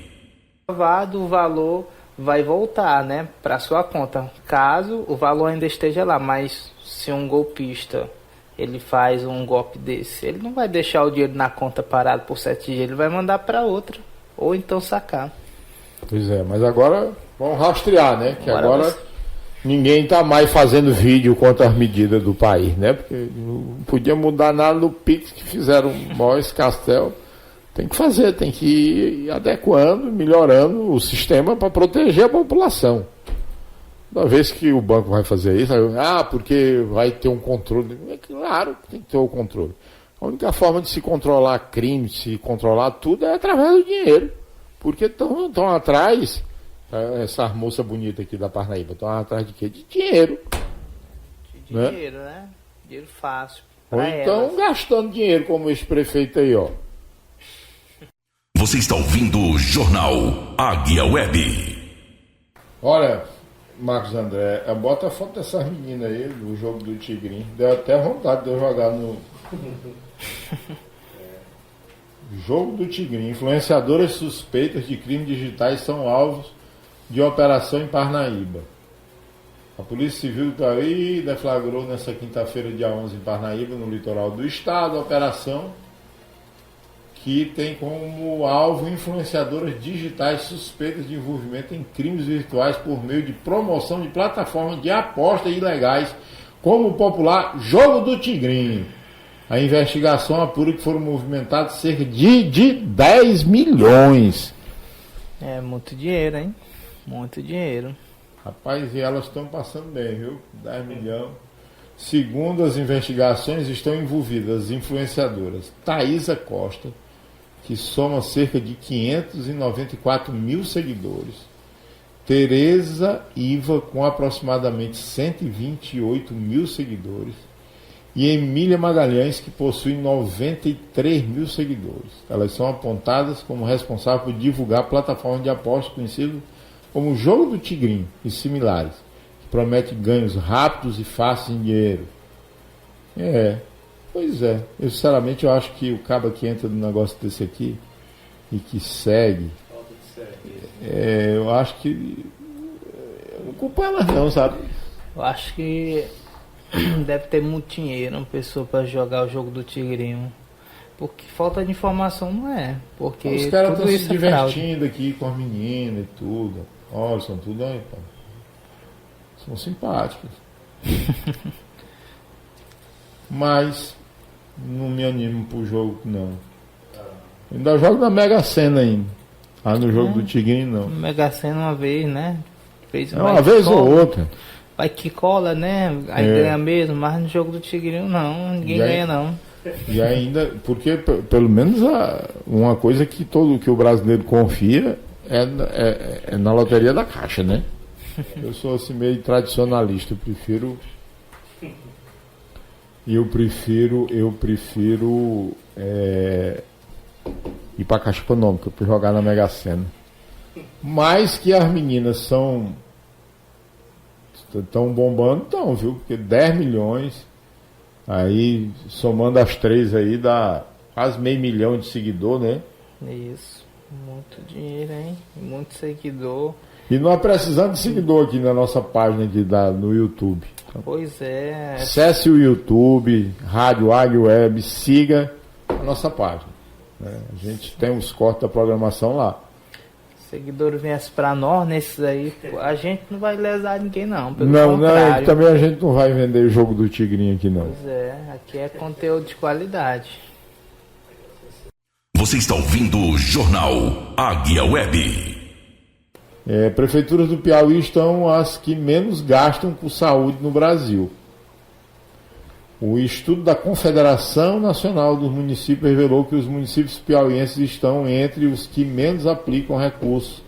O valor vai voltar, né, para sua conta, caso o valor ainda esteja lá. Mas se um golpista ele faz um golpe desse, ele não vai deixar o dinheiro na conta parado por 7 dias, ele vai mandar para outra, ou então sacar. Pois é, mas agora vamos rastrear, né, que agora ninguém está mais fazendo vídeo contra as medidas do país, né? Porque não podia mudar nada no Pix que fizeram Mois Castel. Tem que fazer, tem que ir adequando, melhorando o sistema para proteger a população. Uma vez que o banco vai fazer isso, porque vai ter um controle. É claro que tem que ter o controle. A única forma de se controlar crime, de se controlar tudo é através do dinheiro. Porque estão atrás. Essa moça bonita aqui da Parnaíba, estão atrás de quê? De dinheiro. De dinheiro, né? Dinheiro fácil. Ou então elas gastando dinheiro, como esse prefeito aí, ó. Você está ouvindo o Jornal Águia Web. Olha, Marcos André, bota a foto dessas meninas aí do jogo do Tigrinho. Deu até vontade de eu jogar no jogo do Tigrinho. Influenciadoras suspeitas de crimes digitais são alvos de operação em Parnaíba. A Polícia Civil do Piauí deflagrou nesta quinta-feira, dia 11, em Parnaíba, no litoral do estado, a operação que tem como alvo influenciadoras digitais suspeitas de envolvimento em crimes virtuais por meio de promoção de plataformas de apostas ilegais, como o popular Jogo do Tigrinho. A investigação apura que foram movimentados cerca de 10 milhões. É muito dinheiro, hein? Muito dinheiro. Rapaz, e elas estão passando bem, viu? 10 milhões. Segundo as investigações, estão envolvidas as influenciadoras Thaisa Costa, que soma cerca de 594 mil seguidores, Tereza Iva, com aproximadamente 128 mil seguidores, e Emília Magalhães, que possui 93 mil seguidores. Elas são apontadas como responsáveis por divulgar plataformas de apostas conhecidas como Jogo do Tigrinho e similares, que promete ganhos rápidos e fáceis em dinheiro. Pois é. Eu, sinceramente, eu acho que o cabo que entra num negócio desse aqui e que segue, eu acho que não culpa elas não, sabe? Eu acho que deve ter muito dinheiro uma pessoa para jogar o Jogo do Tigrinho. Porque falta de informação não é. Porque os caras estão se divertindo fraude. aqui com as meninas e tudo. Olha, são tudo aí, pô. São simpáticos. Mas não me animo pro jogo, não. Ainda jogo na Mega Sena ainda. No jogo do Tigrinho, não. Mega Sena uma vez, né? Uma vez ou outra. Vai que cola, né? Aí ganha mesmo, mas no jogo do Tigrinho não, ninguém ganha não. E ainda, porque pelo menos uma coisa que o brasileiro confia é na loteria da Caixa, né? Eu sou assim meio tradicionalista, eu prefiro ir para a Caixa Econômica para jogar na Mega Sena. Mas que as meninas estão bombando, viu? Porque 10 milhões, aí somando as três aí, dá quase 500 mil de seguidor, né? Isso, muito dinheiro, hein? Muito seguidor. E nós precisamos de seguidor aqui na nossa página aqui no YouTube. Pois é. Acesse o YouTube, Rádio Águia Web, siga a nossa página. Né? A gente tem os cortes da programação lá. Seguidor viesse para nós, nesses aí, a gente não vai lesar ninguém não, pelo contrário. Não, também a gente não vai vender o jogo do Tigrinho aqui não. Pois é, aqui é conteúdo de qualidade. Você está ouvindo o Jornal Águia Web. Prefeituras do Piauí estão as que menos gastam com saúde no Brasil. O estudo da Confederação Nacional dos Municípios revelou que os municípios piauienses estão entre os que menos aplicam recursos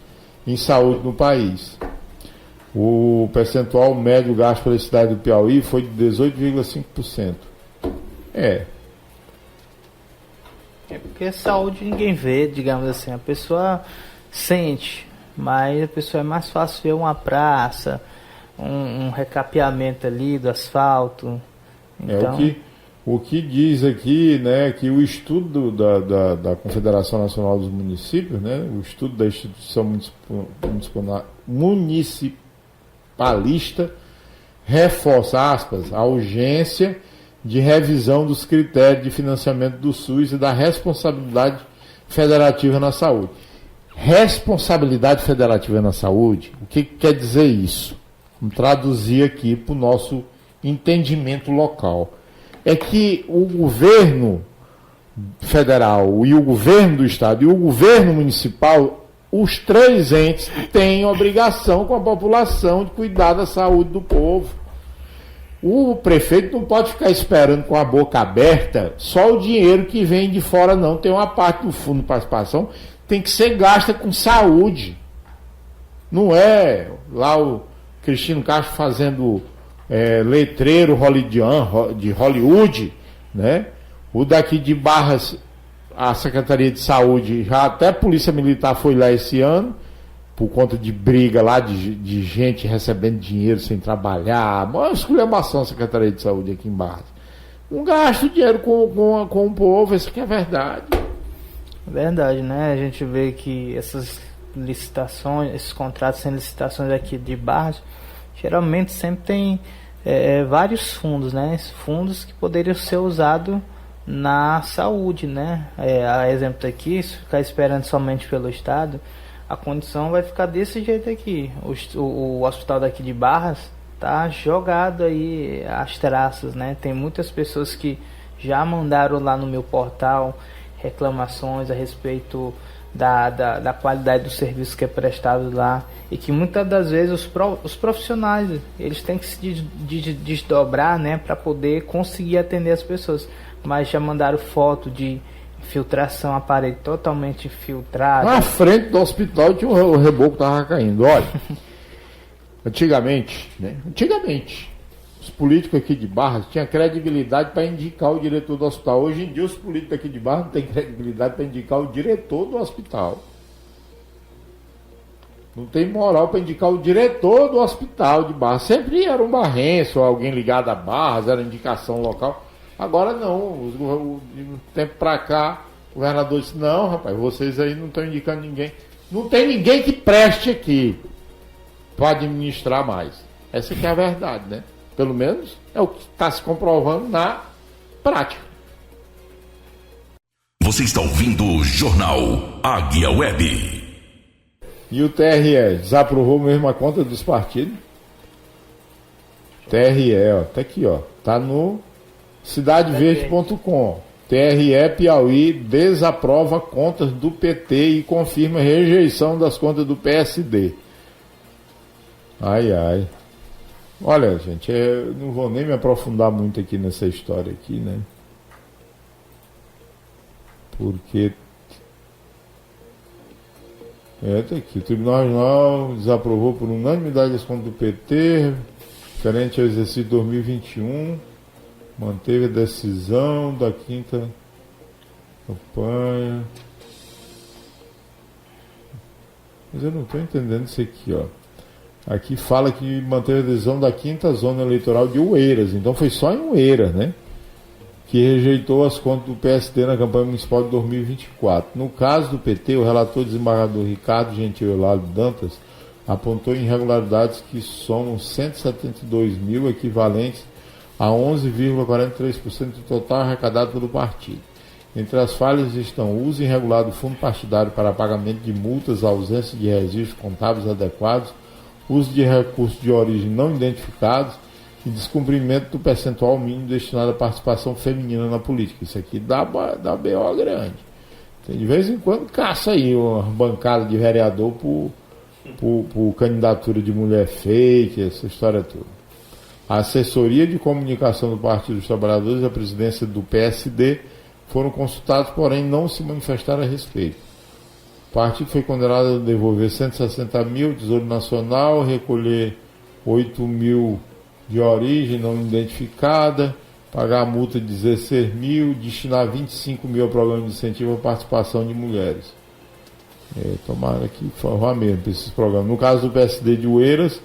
em saúde no país. O percentual médio gasto pela cidade do Piauí foi de 18,5%. É porque saúde ninguém vê, digamos assim, a pessoa sente, mas a pessoa é mais fácil ver uma praça, um recapeamento ali do asfalto. Então, o que diz aqui, né, que o estudo da Confederação Nacional dos Municípios, né, o estudo da instituição municipalista reforça, aspas, a urgência de revisão dos critérios de financiamento do SUS e da responsabilidade federativa na saúde. Responsabilidade federativa na saúde, o que quer dizer isso? Vamos traduzir aqui para o nosso entendimento local. É que o governo federal e o governo do estado e o governo municipal, os três entes têm obrigação com a população de cuidar da saúde do povo. O prefeito não pode ficar esperando com a boca aberta só o dinheiro que vem de fora, não. Tem uma parte do fundo de participação tem que ser gasta com saúde. Não é lá o Cristino Castro fazendo letreiro de Hollywood, né? O daqui de Barras, a Secretaria de Saúde, já até a Polícia Militar foi lá esse ano, por conta de briga lá, de gente recebendo dinheiro sem trabalhar. Uma esculhambação a Secretaria de Saúde aqui em Barras. Não gasta dinheiro com o povo, isso que é verdade. Verdade, né? A gente vê que essas licitações, esses contratos sem licitações aqui de Barras, geralmente sempre tem vários fundos, né? Fundos que poderiam ser usados na saúde, né? A exemplo aqui, se ficar esperando somente pelo Estado, a condição vai ficar desse jeito aqui. O hospital daqui de Barras tá jogado aí às traças, né? Tem muitas pessoas que já mandaram lá no meu portal reclamações a respeito da qualidade do serviço que é prestado lá, e que muitas das vezes os profissionais eles têm que se desdobrar, né, para poder conseguir atender as pessoas, mas já mandaram foto de infiltração, aparelho totalmente infiltrado. Na frente do hospital tinha o reboco tava caindo. Olha, antigamente, os políticos aqui de Barras tinham credibilidade para indicar o diretor do hospital. Hoje em dia os políticos aqui de Barras não têm credibilidade para indicar o diretor do hospital. Não tem moral para indicar o diretor do hospital de Barras. Sempre era um barrense ou alguém ligado a Barras, era indicação local. Agora não, de um tempo para cá, o governador disse, não, rapaz, vocês aí não estão indicando ninguém. Não tem ninguém que preste aqui para administrar mais. Essa que é a verdade, né? Pelo menos é o que está se comprovando na prática. Você está ouvindo o Jornal Águia Web. E o TRE desaprovou mesmo a conta dos partidos? TRE, ó, tá aqui, ó. Tá no cidadeverde.com. TRE Piauí desaprova contas do PT e confirma rejeição das contas do PSD. Ai, ai. Olha, gente, eu não vou nem me aprofundar muito aqui nessa história aqui, né? Porque... tá aqui. O Tribunal Regional desaprovou por unanimidade as contas do PT, referente ao exercício 2021, manteve a decisão da quinta campanha. Mas eu não estou entendendo isso aqui, ó. Aqui fala que manteve a decisão da quinta zona eleitoral de Oeiras, então foi só em Oeiras, né? Que rejeitou as contas do PSD na campanha municipal de 2024. No caso do PT, o relator desembargador Ricardo Gentil Eulálio Dantas apontou irregularidades que somam 172 mil, equivalentes a 11,43% do total arrecadado pelo partido. Entre as falhas estão o uso irregular do fundo partidário para pagamento de multas, ausência de registros contábeis adequados, uso de recursos de origem não identificados e descumprimento do percentual mínimo destinado à participação feminina na política. Isso aqui dá BO grande. Tem, de vez em quando caça aí uma bancada de vereador por candidatura de mulher fake, essa história toda. A assessoria de comunicação do Partido dos Trabalhadores e a presidência do PSD foram consultados, porém não se manifestaram a respeito. O partido foi condenado a devolver 160 mil ao Tesouro Nacional, recolher 8 mil de origem não identificada, pagar a multa de 16 mil, destinar 25 mil ao programa de incentivo à participação de mulheres. Tomara que vá mesmo para esses programas. No caso do PSD de Oeiras,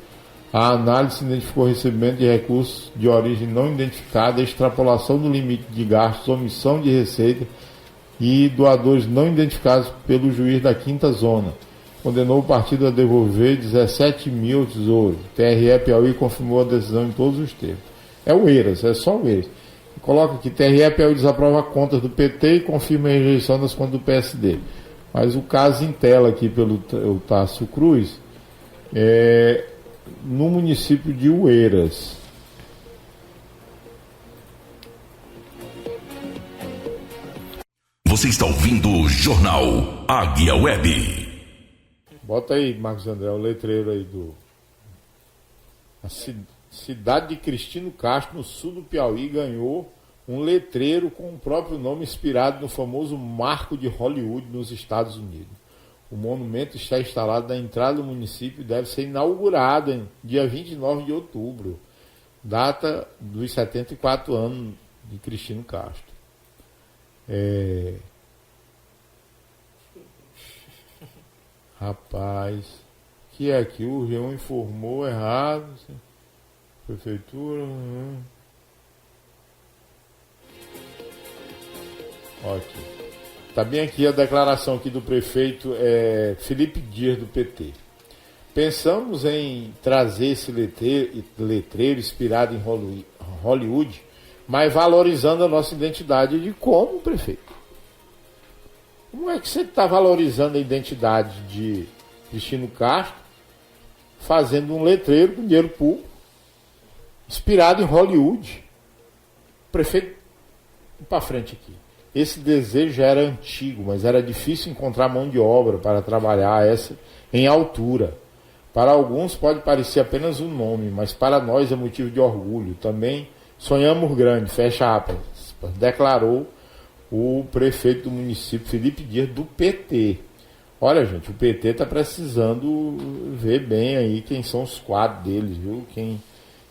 a análise identificou o recebimento de recursos de origem não identificada, extrapolação do limite de gastos, omissão de receita e doadores não identificados pelo juiz da quinta zona. Condenou o partido a devolver 17 mil ao Tesouro. O TRE Piauí confirmou a decisão em todos os termos. É o Oeiras, é só o Oeiras. Coloca aqui, TRE Piauí desaprova contas do PT e confirma a rejeição das contas do PSD. Mas o caso em tela aqui pelo Tássio Cruz é no município de Oeiras. Você está ouvindo o Jornal Águia Web. Bota aí, Marcos André, o letreiro aí a cidade de Cristino Castro, no sul do Piauí, ganhou um letreiro com o próprio nome inspirado no famoso Marco de Hollywood nos Estados Unidos. O monumento está instalado na entrada do município e deve ser inaugurado em dia 29 de outubro, data dos 74 anos de Cristino Castro. Rapaz, que é aqui? O G1 informou errado. Prefeitura. Ótimo. Está bem aqui a declaração aqui do prefeito Felipe Dias, do PT. Pensamos em trazer esse letreiro inspirado em Hollywood, mas valorizando a nossa identidade. De como, prefeito? Como é que você está valorizando a identidade de Cristino Castro fazendo um letreiro com dinheiro público inspirado em Hollywood? Prefeito, para frente aqui. Esse desejo já era antigo, mas era difícil encontrar mão de obra para trabalhar essa em altura. Para alguns pode parecer apenas um nome, mas para nós é motivo de orgulho. Também sonhamos grande, fecha aspas, declarou o prefeito do município, Felipe Dias, do PT. Olha, gente, o PT está precisando ver bem aí quem são os quadros deles, viu?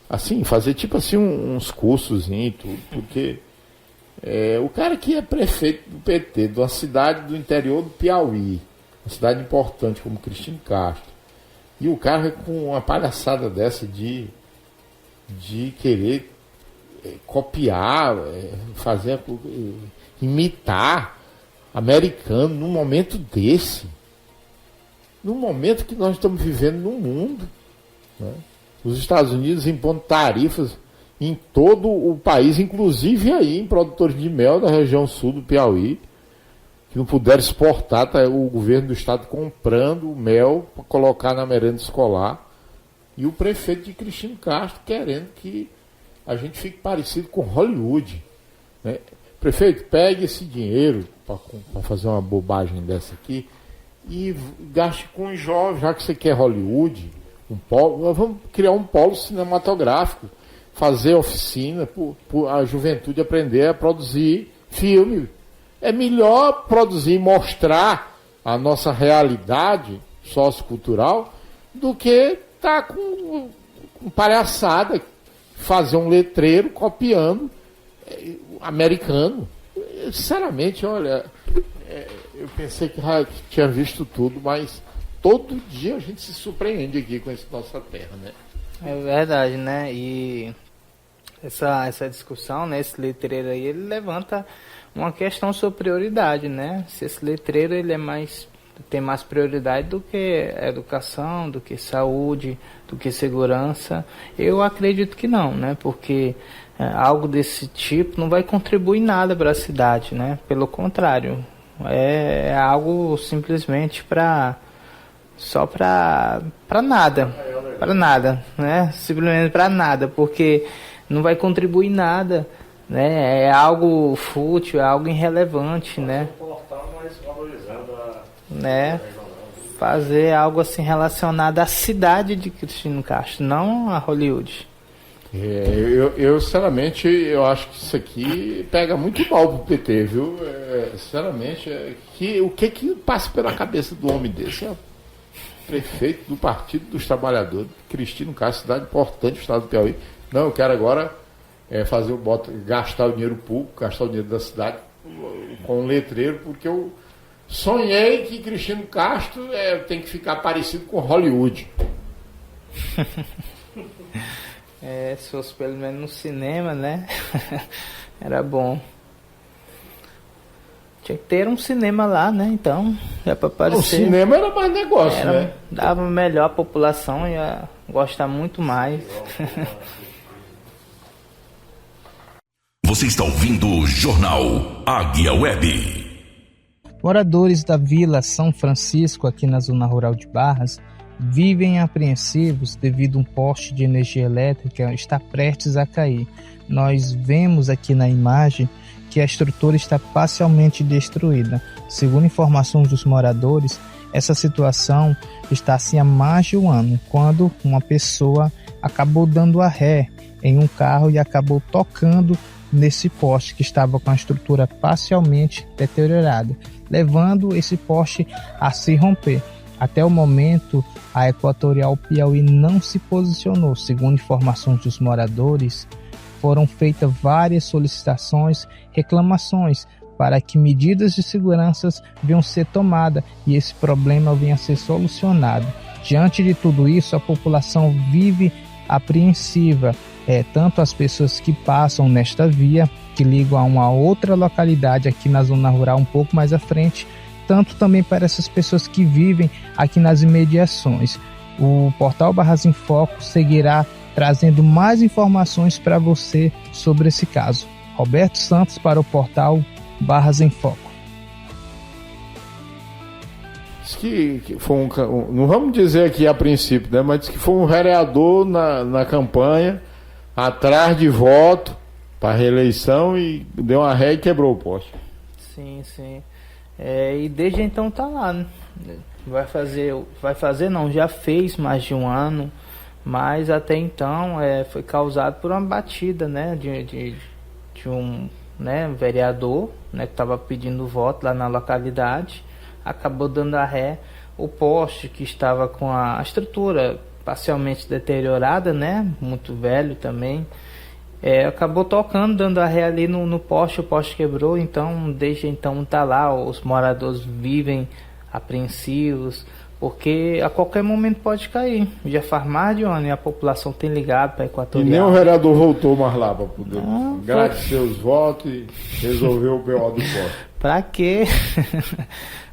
assim, fazer tipo assim uns cursos e tudo, porque o cara que é prefeito do PT, de uma cidade do interior do Piauí, uma cidade importante como Cristino Castro, e o cara com uma palhaçada dessa de querer copiar, fazer, imitar americano num momento desse, num momento que nós estamos vivendo no mundo, né? Os Estados Unidos impondo tarifas em todo o país, inclusive aí em produtores de mel da região sul do Piauí, que não puderam exportar, tá o governo do estado comprando o mel para colocar na merenda escolar, e o prefeito de Cristino Castro querendo que a gente fique parecido com Hollywood, né? Prefeito, pegue esse dinheiro para fazer uma bobagem dessa aqui e gaste com os jovens, já que você quer Hollywood, vamos criar um polo cinematográfico, fazer oficina para a juventude aprender a produzir filme. É melhor produzir e mostrar a nossa realidade sociocultural do que estar com palhaçada, fazer um letreiro copiando americano. Sinceramente, olha, eu pensei que tinha visto tudo, mas todo dia a gente se surpreende aqui com essa nossa terra, né? É verdade, né? E essa discussão, né, esse letreiro aí, ele levanta uma questão sobre prioridade, né? Se esse letreiro ele tem mais prioridade do que educação, do que saúde, do que segurança, eu acredito que não, né? Porque algo desse tipo não vai contribuir nada para a cidade, né? Pelo contrário, é algo simplesmente para nada, né? Simplesmente para nada, porque não vai contribuir nada, né? É algo fútil, é algo irrelevante, né? Né? Fazer algo assim relacionado à cidade de Cristino Castro, não a Hollywood. Eu sinceramente, eu acho que isso aqui pega muito mal pro PT, viu? Sinceramente, o que passa pela cabeça do homem desse? É prefeito do Partido dos Trabalhadores, Cristino Castro, cidade importante do estado do Piauí. Não, eu quero agora gastar o dinheiro público, gastar o dinheiro da cidade com um letreiro, porque eu sonhei que Cristino Castro tem que ficar parecido com Hollywood. Se fosse pelo menos no cinema, né? Era bom. Tinha que ter um cinema lá, né? Então, já para aparecer. O cinema era mais negócio, né? Dava melhor, a população ia gostar muito mais. Você está ouvindo o Jornal Águia Web. Moradores da Vila São Francisco, aqui na zona rural de Barras, vivem apreensivos devido a um poste de energia elétrica está prestes a cair. Nós vemos aqui na imagem que a estrutura está parcialmente destruída. Segundo informações dos moradores, essa situação está assim há mais de um ano, quando uma pessoa acabou dando a ré em um carro e acabou tocando nesse poste que estava com a estrutura parcialmente deteriorada, levando esse poste a se romper. Até o momento, a Equatorial Piauí não se posicionou. Segundo informações dos moradores, foram feitas várias solicitações, reclamações para que medidas de segurança venham ser tomadas e esse problema venha a ser solucionado. Diante de tudo isso, a população vive apreensiva, tanto as pessoas que passam nesta via, que ligam a uma outra localidade aqui na zona rural um pouco mais à frente, tanto também para essas pessoas que vivem aqui nas imediações. O portal Barras em Foco seguirá trazendo mais informações para você sobre esse caso. Roberto Santos para o portal Barras em Foco. Diz que foi não vamos dizer aqui a princípio, né, mas diz que foi um vereador na campanha, atrás de voto para reeleição, e deu uma ré e quebrou o poste. Sim. E desde então tá lá, né? Já fez mais de um ano, mas até então foi causado por uma batida, né, de um, né, vereador, né, que estava pedindo voto lá na localidade, acabou dando a ré. O poste que estava com a estrutura parcialmente deteriorada, né? Muito velho também. Acabou tocando, dando a ré ali no poste, o poste quebrou, então desde então tá lá, os moradores vivem apreensivos, porque a qualquer momento pode cair. Já faz mais de um ano e a população tem ligado para Equatorial. E nem o vereador voltou mais lá para poder agradecer os votos e resolver o BO do poste. Pra quê?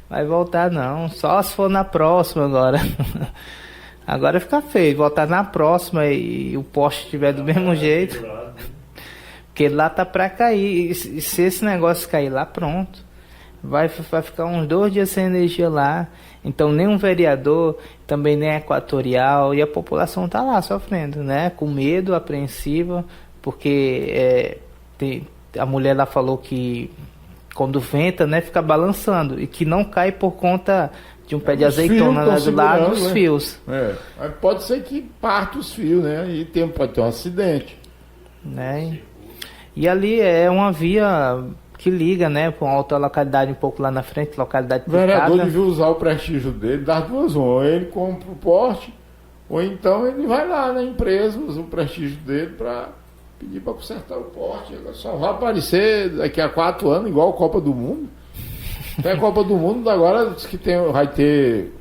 Vai voltar não, só se for na próxima agora. Agora fica feio, voltar na próxima e o poste estiver do mesmo jeito. Porque lá tá pra cair. E se esse negócio cair lá, pronto. Vai ficar uns 2 dias sem energia lá. Então nem um vereador, também nem a Equatorial. E a população tá lá sofrendo, né? Com medo, apreensiva. Porque a mulher lá falou que quando venta, né, fica balançando. E que não cai por conta de um pé de azeitona lá do lado dos fios. Pode ser que parta os fios, né? E pode ter um acidente. Né? E ali é uma via que liga, né, para uma outra localidade um pouco lá na frente, localidade O vereador devia usar o prestígio dele das duas mãos. Ou ele compra o poste, ou então ele vai lá na empresa, usa o prestígio dele para pedir para consertar o poste. Só vai aparecer daqui a 4 anos, igual a Copa do Mundo. Tem a Copa do Mundo, agora diz que vai ter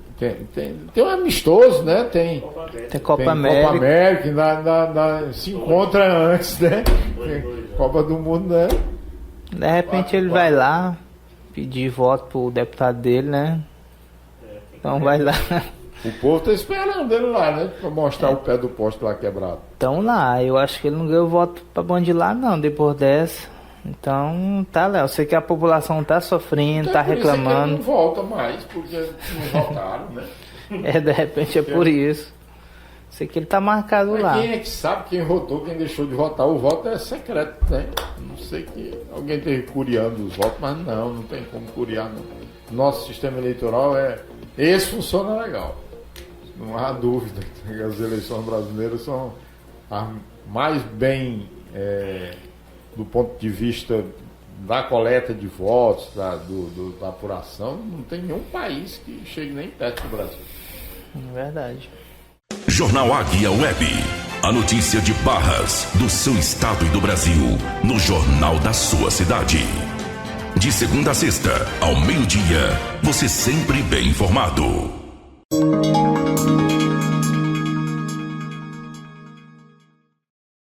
um amistoso, né? Tem Copa América. Copa América, se encontra antes, né? Copa do Mundo, né? De repente ele vai lá pedir voto pro deputado dele, né? Então vai lá. O povo tá esperando ele lá, né? Pra mostrar o pé do poste lá quebrado. Então lá, eu acho que ele não ganhou voto pra bandilar não, depois dessa. Então, tá, Léo, eu sei que a população tá sofrendo, tá reclamando. Não volta mais, porque não votaram, né? De repente é por isso. Sei que ele tá marcado lá. Quem é que sabe quem votou, quem deixou de votar? O voto é secreto, né? Não sei que alguém esteja curiando os votos, mas não tem como curiar, não. Nosso sistema eleitoral esse funciona legal. Não há dúvida que as eleições brasileiras são as mais bem, do ponto de vista da coleta de votos, da apuração, não tem nenhum país que chegue nem perto do Brasil. É verdade. Jornal Águia Web. A notícia de Barras, do seu estado e do Brasil, no jornal da sua cidade. De segunda a sexta, ao meio-dia, você sempre bem informado.